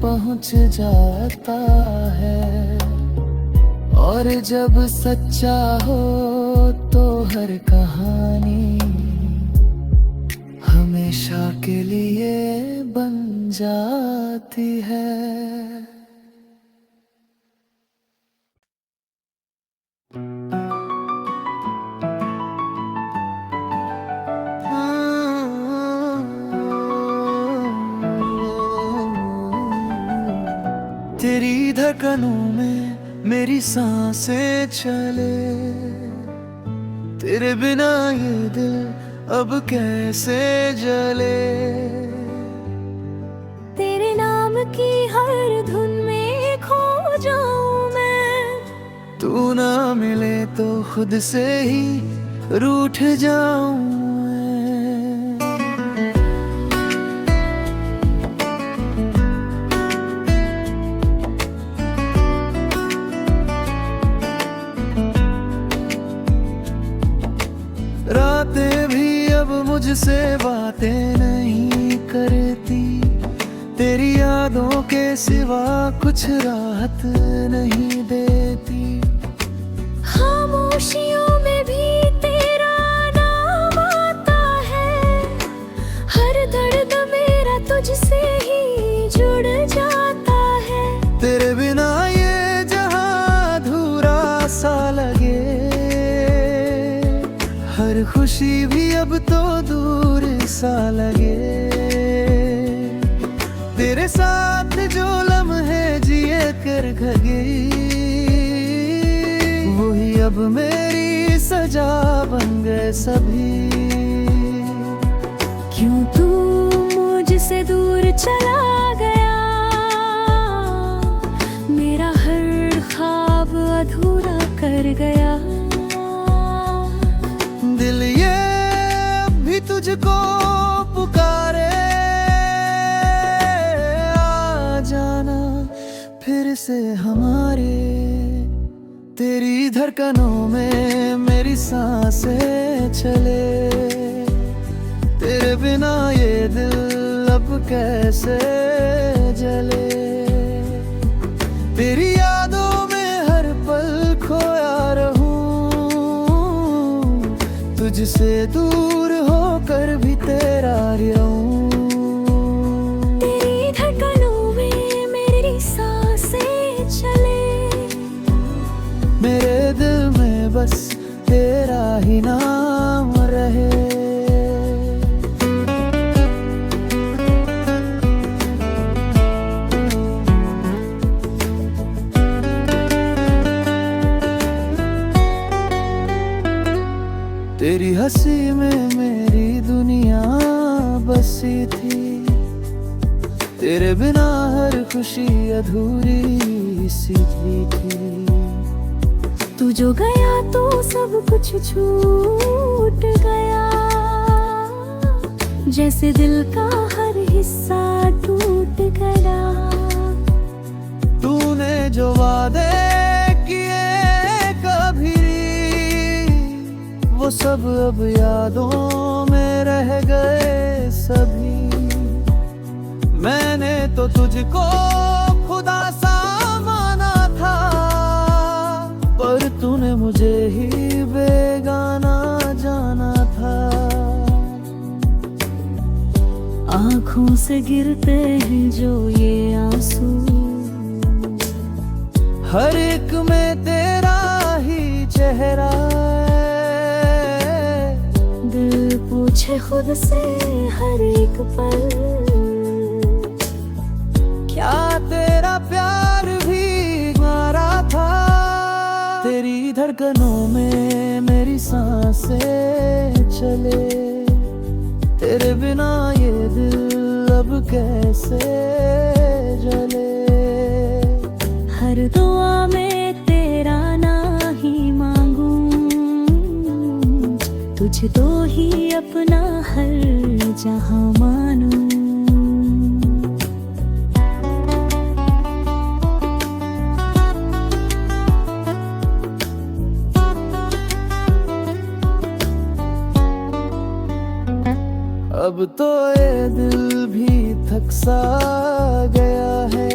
Speaker 1: पहुंच जाता है। और जब सच्चा हो तो हर कहानी हमेशा के लिए बन जाती है। तेरी धड़कनों में मेरी सांसें चले, तेरे बिना ये दिल अब कैसे जले।
Speaker 2: तेरे नाम की हर धुन में खो जाऊं मैं,
Speaker 1: तू ना मिले तो खुद से ही रूठ जाऊं मैं। रातें भी अब मुझसे बातें नहीं करती, तेरी यादों के सिवा कुछ राहत नहीं देती।
Speaker 2: खामोशियों में भी तेरा नाम आता है, हर दर्द मेरा तुझसे ही जुड़ जाता है।
Speaker 1: तेरे बिना ये जहां अधूरा सा लगे, हर खुशी भी अब तो दूर सा लगे। तेरे साथ जो लम्हे जिए कर गई, वही अब मेरी सजा बन गए सभी।
Speaker 2: क्यों तू मुझसे दूर चला गया, मेरा हर ख्वाब अधूरा कर गया।
Speaker 1: दिल ये भी तुझको पुकारे, आ जाना फिर से हमारे तेरी धड़कनों में मेरी सांसें चले, तेरे बिना ये दिल अब कैसे जले। तेरी यादों में हर पल खोया रहूं, तुझसे दूर होकर भी तेरा रहूं।
Speaker 2: तेरी धड़कनों में मेरी सांसें चले,
Speaker 1: मेरे दिल में बस तेरा ही नाम रहे। तेरी हंसी में मेरी दुनिया बसी थी, तेरे बिना हर खुशी अधूरी सी थी।
Speaker 2: तू जो गया तो सब कुछ छूट गया, जैसे दिल का हर हिस्सा टूट गया।
Speaker 1: तूने जो वादे किए कभी, वो सब अब यादों में रह गए सभी। मैंने तो तुझको खुदा सा माना था, पर तूने मुझे ही बेगाना जाना था।
Speaker 2: आँखों से गिरते हैं जो ये आंसू,
Speaker 1: हर एक में तेरा ही चेहरा है।
Speaker 2: दिल पूछे खुद से हर एक पल,
Speaker 1: क्या तेरा प्यार भी मारा था। तेरी धड़कनों में मेरी सांसें चले, तेरे बिना ये दिल अब कैसे जले।
Speaker 2: हर दुआ में तेरा ना ही मांगूं, तुझे तो ही अपना हर जहां मानूं।
Speaker 1: अब तो ये दिल भी थक सा गया है,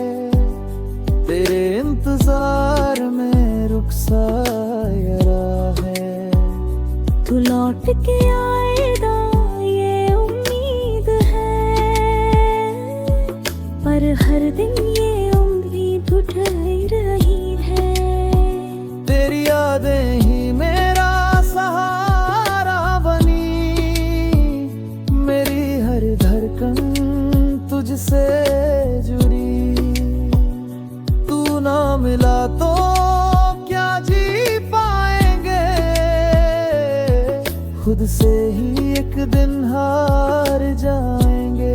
Speaker 1: तेरे इंतजार में रुक सा रहा है।
Speaker 2: तू लौट के आएगा ये उम्मीद है, पर हर दिन ये उम्मीद उठ रही है।
Speaker 1: तेरी यादें ही मेरा सहारा बनी, मेरी हर धड़कन तुझसे जुड़ी। तू ना मिला तो क्या जी पाएंगे, खुद से ही एक दिन हार जाएंगे।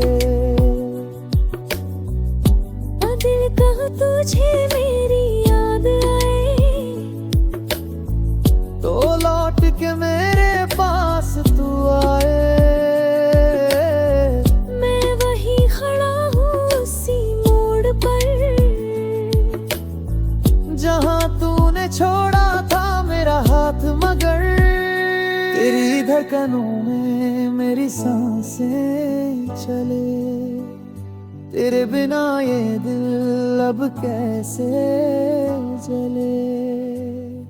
Speaker 2: दिल कहो तुझे मेरी याद आए,
Speaker 1: तो लौट के मेरे पास तू आए।
Speaker 2: मैं वही खड़ा हूँ उसी मोड़ पर,
Speaker 1: जहाँ तूने छोड़ा था मेरा हाथ मगर। तेरी धड़कनों में मेरी सांसें चले, तेरे बिना ये दिल अब कैसे जले।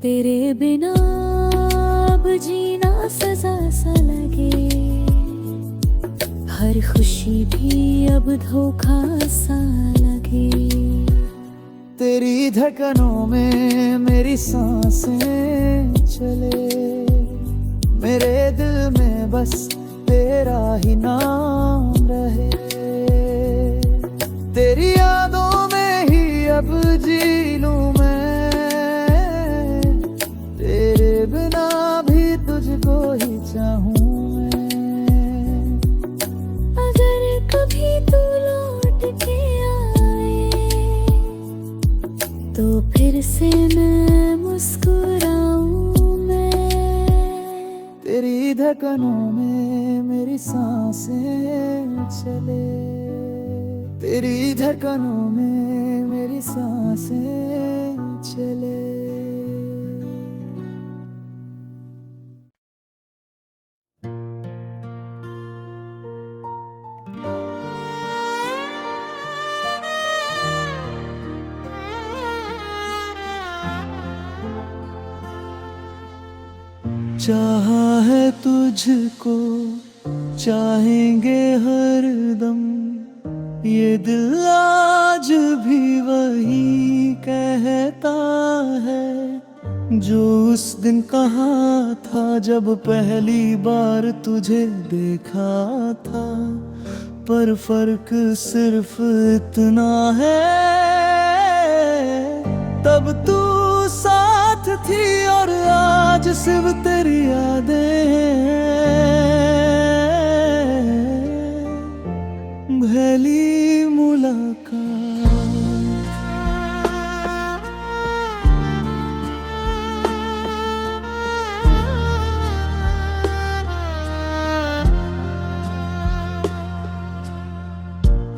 Speaker 2: तेरे बिना अब जीना सजा सा लगे, हर खुशी भी अब धोखा सा लगे।
Speaker 1: तेरी धड़कनों में मेरी सांसें चले, मेरे दिल में बस तेरा ही नाम रहे। तेरी यादों में ही अब जी लूं मैं, तेरे बिना भी तुझको ही चाहूं मैं।
Speaker 2: अगर कभी तू लौट के आए, तो फिर से मैं मुस्कुराऊं मैं।
Speaker 1: तेरी धड़कनों में मेरी सांसें चले, तेरी धड़कनों में मेरी सांसें चले। चाहा है तुझको, चाहेंगे हरदम, ये दिल आज भी वही कहता है जो उस दिन कहा था जब पहली बार तुझे देखा था। पर फर्क सिर्फ इतना है, तब तू साथ थी और आज सिर्फ तेरी यादें हैं। पहली मुलाकात।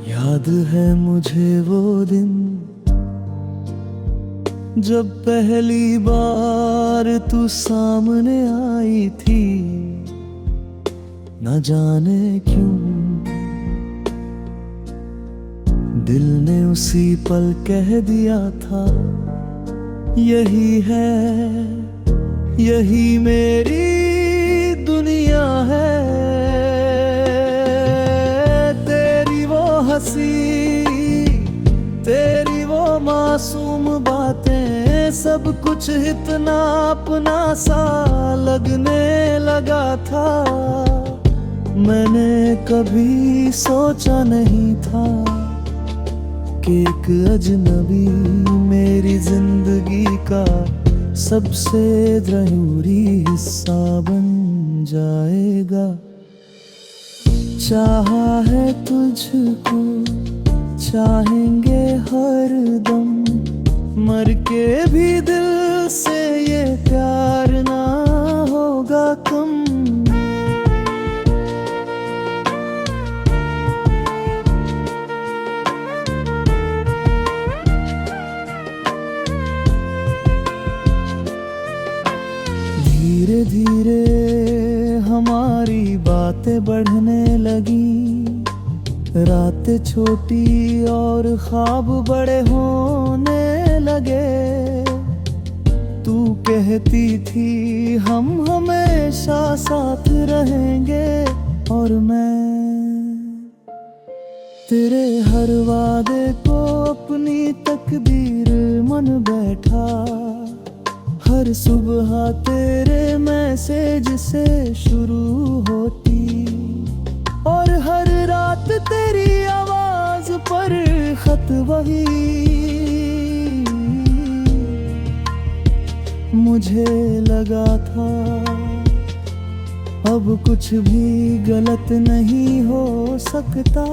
Speaker 1: याद है मुझे वो दिन जब पहली बार तू सामने आई थी। न जाने क्यों दिल ने उसी पल कह दिया था, यही है, यही मेरी दुनिया है। तेरी वो हंसी, तेरी वो मासूम बातें, सब कुछ इतना अपना सा लगने लगा था। मैंने कभी सोचा नहीं था कि एक अजनबी मेरी जिंदगी का सबसे जरूरी हिस्सा बन जाएगा। चाहा है तुझको, चाहेंगे हरदम, मर के भी दिल से ये प्यार ना होगा कम। धीरे धीरे हमारी बातें बढ़ने लगी, रातें छोटी और ख्वाब बड़े होने लगे। तू कहती थी हम हमेशा साथ रहेंगे, और मैं तेरे हर वादे को अपनी तकदीर मन बैठा। हर सुबह तेरे मैसेज से शुरू होती, और हर रात तेरी आवाज पर खत वही। मुझे लगा था अब कुछ भी गलत नहीं हो सकता।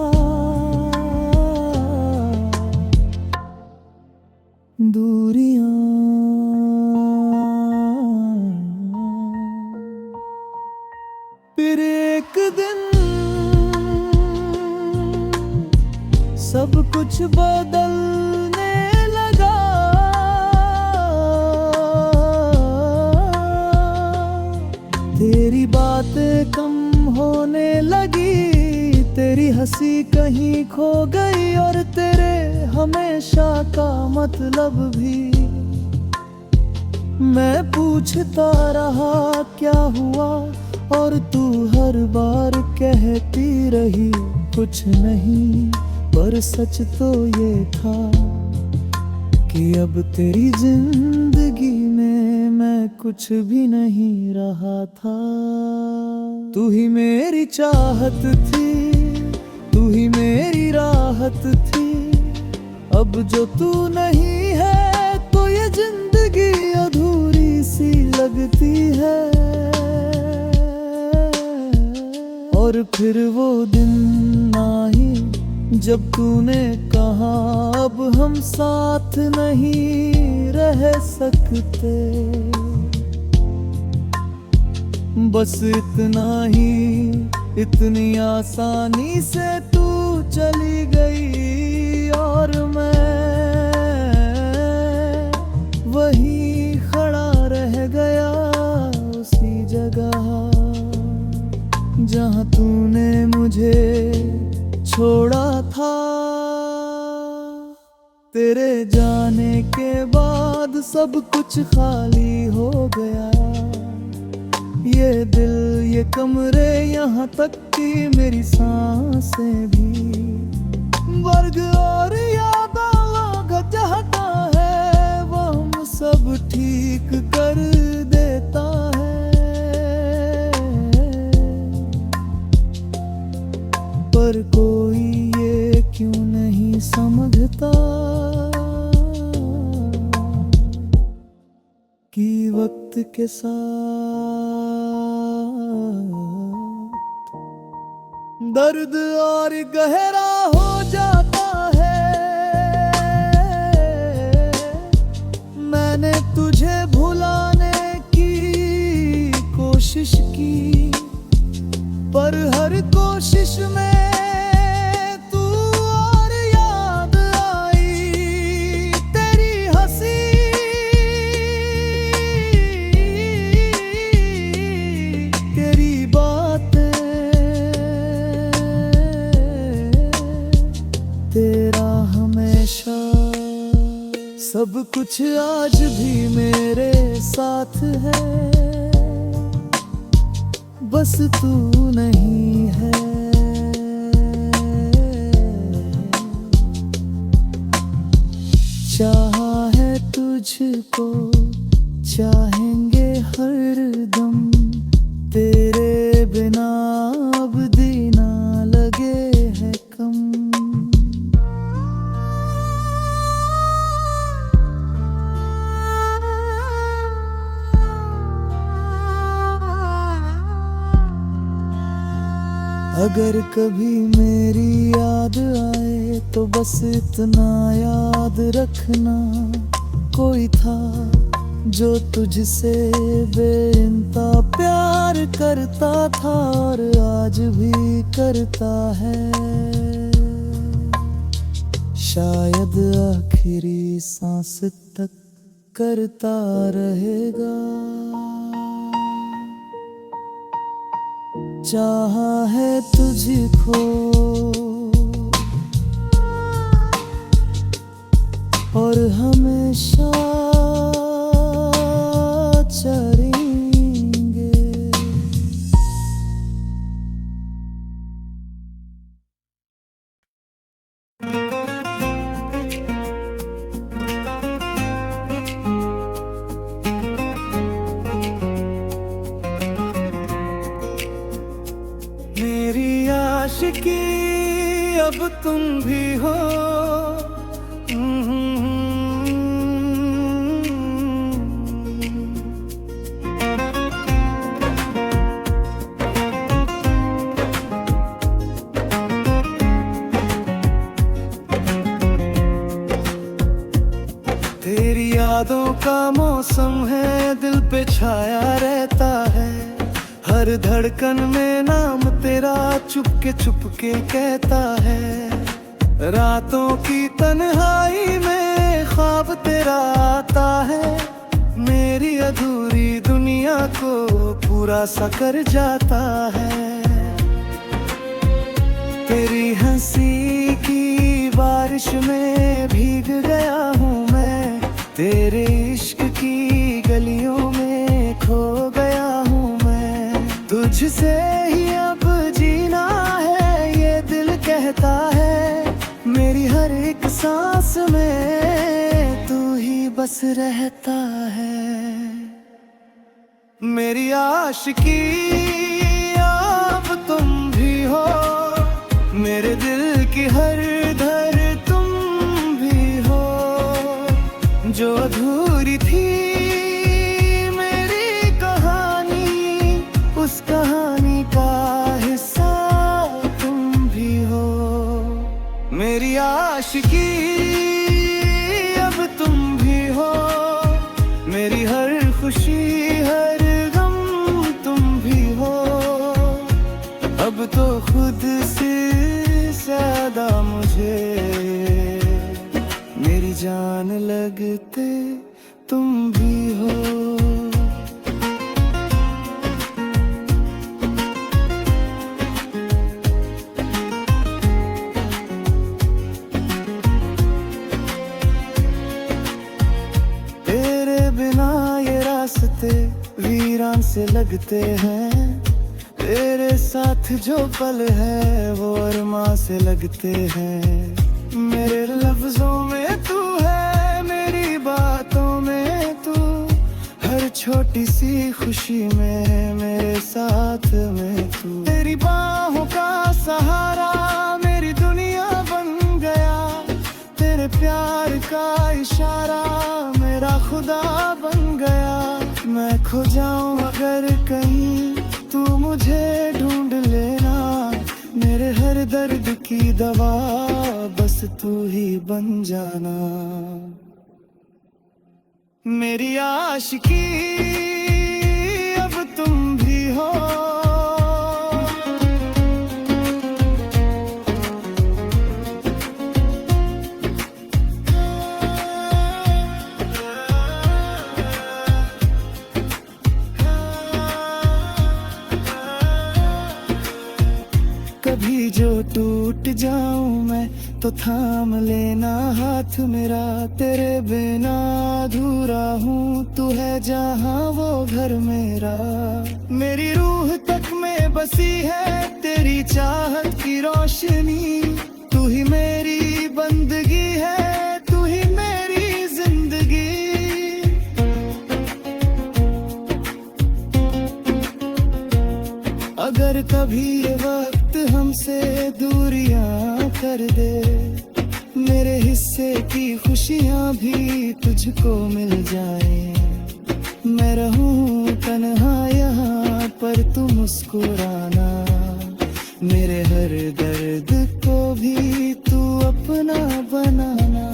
Speaker 1: दूरियां फिर एक दिन सब कुछ बदलने लगा। तेरी बातें कम होने लगी, तेरी हंसी कहीं खो गई, और तेरे हमेशा का मतलब भी। मैं पूछता रहा क्या हुआ, और तू हर बार कहती रही कुछ नहीं। पर सच तो ये था कि अब तेरी जिंदगी में मैं कुछ भी नहीं रहा था। तू ही मेरी चाहत थी, तू ही मेरी राहत थी। अब जो तू नहीं है तो ये जिंदगी अधूरी सी लगती है। और फिर वो दिन आई जब तूने कहा अब हम साथ नहीं रह सकते। बस इतना ही, इतनी आसानी से तू चली गई, और मैं वहीं खड़ा रह गया उसी जगह जहां तूने मुझे छोड़ा था। तेरे जाने के बाद सब कुछ खाली हो गया। ये दिल ये कमरे यहाँ तक कि मेरी सांसें भी वर्ग और याद घटाता है, वो हम सब ठीक कर देता है। पर कोई ये क्यों नहीं समझता कि वक्त के साथ दर्द और गहरा हो जाता है। मैंने तुझे भुलाने की कोशिश की, पर हर कोशिश में तू और याद आई तेरी हंसी, तेरी बातें, तेरा हमेशा। सब कुछ आज भी मेरे साथ है, बस तू नहीं है। चाहा है तुझको, चाहेंगे हर दम, तेरे बिना अब दीना लगे है कम। अगर कभी मेरी याद आए तो बस इतना याद रखना, कोई था जो तुझसे बेइंता प्यार करता था और आज भी करता है। शायद आखिरी सांस तक करता रहेगा। चाहा है तुझको और हमेशा चलेंगे। मेरी आशिकी अब तुम भी हो। तेरी यादों का मौसम है, दिल पे छाया रहता है। हर धड़कन में नाम तेरा चुपके कहता है। रातों की तन्हाई में ख्वाब तेरा आता है, मेरी अधूरी दुनिया को पूरा सा कर जाता है। तेरी हंसी की बारिश में भीग गया हूँ मैं, तेरे इश्क की गलियों में खो गया हूँ मैं। तुझसे ही अब जीना है ये दिल कहता है, मेरी हर एक सांस में तू ही बस रहता है। मेरी आशिकी अब तुम भी हो, मेरे दिल की हर धर तुम भी हो। जो अधूरी थी मेरी कहानी, उस कहानी का हिस्सा तुम भी हो। मेरी आशिकी अब तुम भी हो, मेरी हर खुशी हर गम तुम भी हो। अब तो खुद से ज्यादा मुझे मेरी जान लगते तुम भी हो। तेरे बिना ये रास्ते वीरान से लगते हैं, तेरे साथ जो पल है वो अरमा से लगते हैं। मेरे लफ्जों में तू है, मेरी बातों में तू, हर छोटी सी खुशी में मेरे साथ में तू। तेरी बाहों का सहारा मेरी दुनिया बन गया, तेरे प्यार का इशारा मेरा खुदा बन गया। मैं खो जाऊं अगर कहीं तू मुझे ढूंढ लेना, मेरे हर दर्द की दवा बस तू ही बन जाना। मेरी आशिकी अब तुम भी हो, कभी जो टूट जाऊं मैं तो थाम लेना हाथ मेरा। तेरे बिना अधूरा हूँ, तू है जहाँ वो घर मेरा। मेरी रूह तक में बसी है तेरी चाहत की रोशनी, तू ही मेरी बंदगी है, तू ही मेरी जिंदगी। अगर कभी ये वक्त हमसे दूरियां कर दे, मेरे हिस्से की खुशियां भी तुझको मिल जाए। मैं रहूं तन्हा यहाँ पर तू मुस्कुराना, मेरे हर दर्द को भी तू अपना बनाना।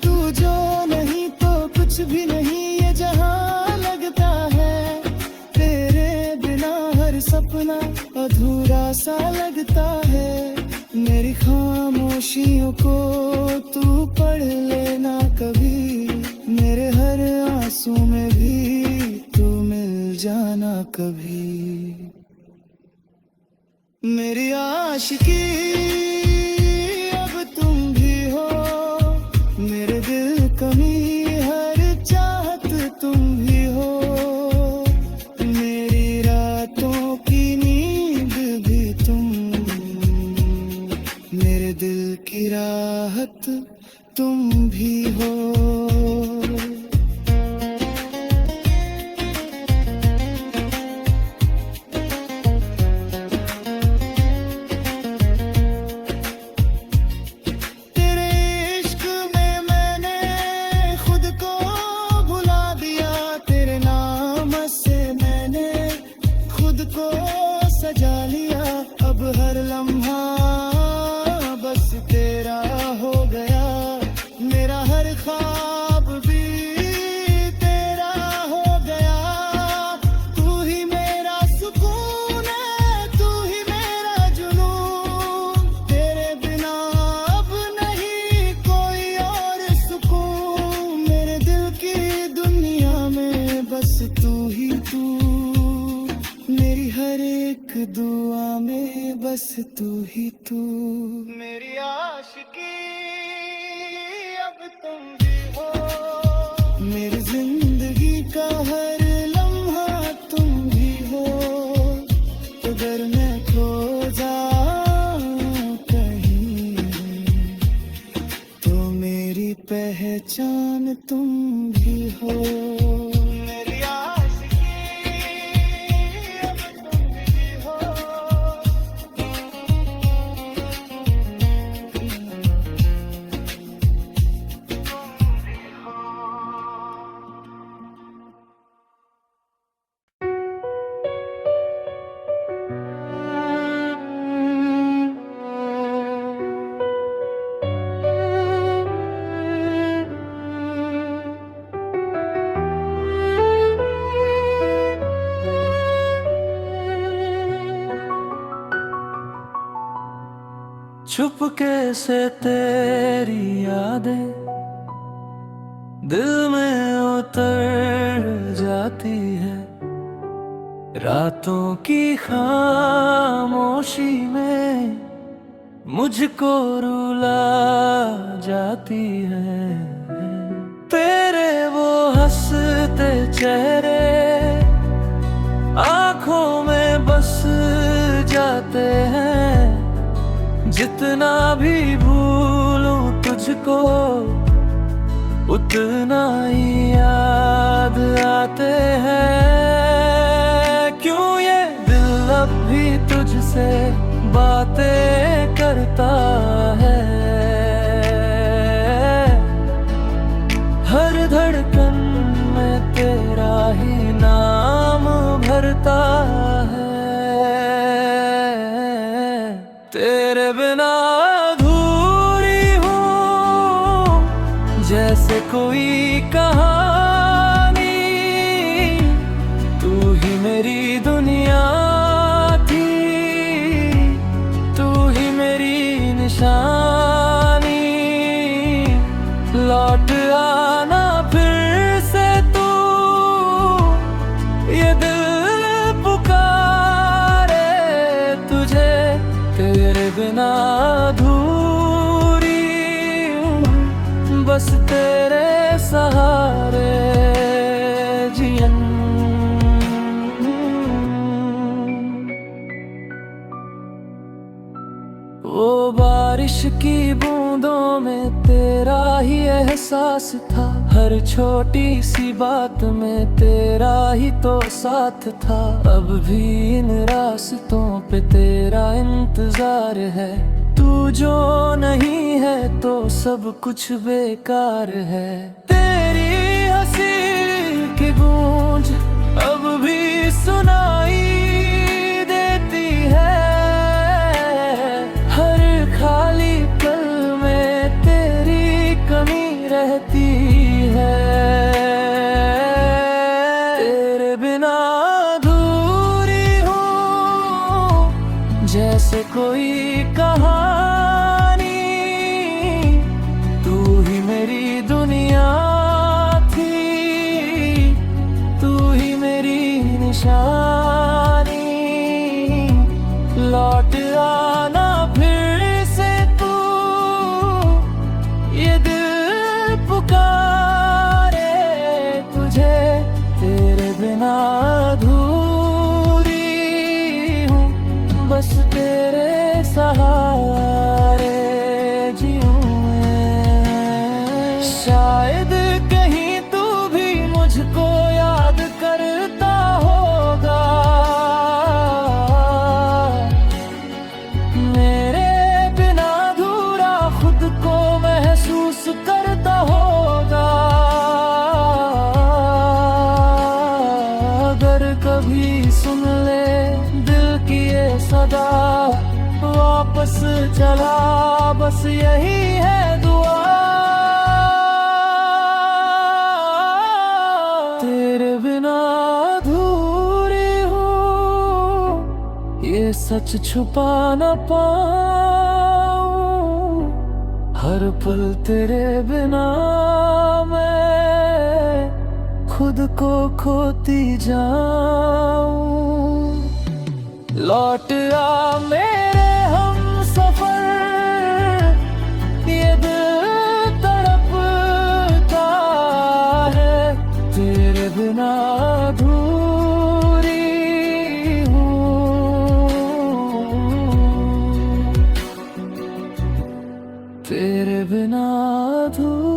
Speaker 1: तू जो नहीं तो कुछ भी नहीं ये जहां लगता है, तेरे बिना हर सपना अधूरा सा लगता है। मेरी खामोशियों को तू पढ़ लेना कभी, मेरे हर आंसू में भी तू मिल जाना कभी। मेरी आशिकी अब तुम भी हो, मेरे दिल कमी हर चाहत तुम भी हो। मेरी रातों की नींद भी तुम, मेरे दिल की राहत तुम भी हो। सजा लिया अब हर लम्हा बस तेरा हो गया, मेरा हर ख्वाब भी तेरा हो गया। तू ही मेरा सुकून है, तू ही मेरा जुनून, तेरे बिना अब नहीं कोई और सुकून। मेरे दिल की दुनिया में बस तू ही तू, मेरी हर एक दुआ में बस तू ही तू। मेरी आशिकी अब तुम भी हो, मेरी जिंदगी का हर लम्हा तुम भी हो। अगर मैं खो जाऊं कहीं तो मेरी पहचान तुम भी हो। मेरी
Speaker 3: चुपके से तेरी यादें दिल में उतर जाती है, रातों की खामोशी में मुझको रुला जाती है। तेरे वो हंसते मुस्कुराते चेहरे आंखों में बस जाते हैं। जितना भी भूलूं तुझको उतना ही याद आते हैं। क्यों ये दिल अब भी तुझसे बातें करता है। हर धड़कन में तेरा ही नाम भरता है। तेरे बिना अधूरी हूँ जैसे कोई कहानी। तू ही मेरी दुनिया थी, तू ही मेरी निशानी। लौट आना फिर से तू, ये दिल पुकारे तुझे। तेरे बिना अधूरी हूँ, बस तेरे सहारे जियन। वो बारिश की बूंदों में तेरा ही एहसास था। हर छोटी सी बात में तेरा ही तो साथ था। अब भी इन रास्तों पे तेरा इंतजार है। तू जो नहीं है तो सब कुछ बेकार है। तेरी हंसी की गूंज अब भी सुनाई देती है। हर खाली पल में तेरी कमी रहती है। तेरे बिना अधूरी हूँ जैसे कोई कहानी। तू ही मेरी दुनिया थी, तू ही मेरी निशानी। लौट आना फिर से तू, ये दिल पुकारे तुझे। तेरे बिना अधूरी हूँ, बस तेरे सहारे जीऊं मैं। शायद कहीं तू भी मुझको याद करता होगा। मेरे बिना अधूरा खुद को महसूस करता होगा। अगर कभी सुन ले दिल की ये सदा, वापस चला बस यही है दुआ। तेरे बिना अधूरी हूँ, ये सच छुपा न पाऊं। हर पल तेरे बिना मैं खुद को खोती जाऊं। लौट आ मेरे हम सफर, ये दिल तड़पता है। तेरे बिना अधूरी हूँ, तेरे बिना अधूरी।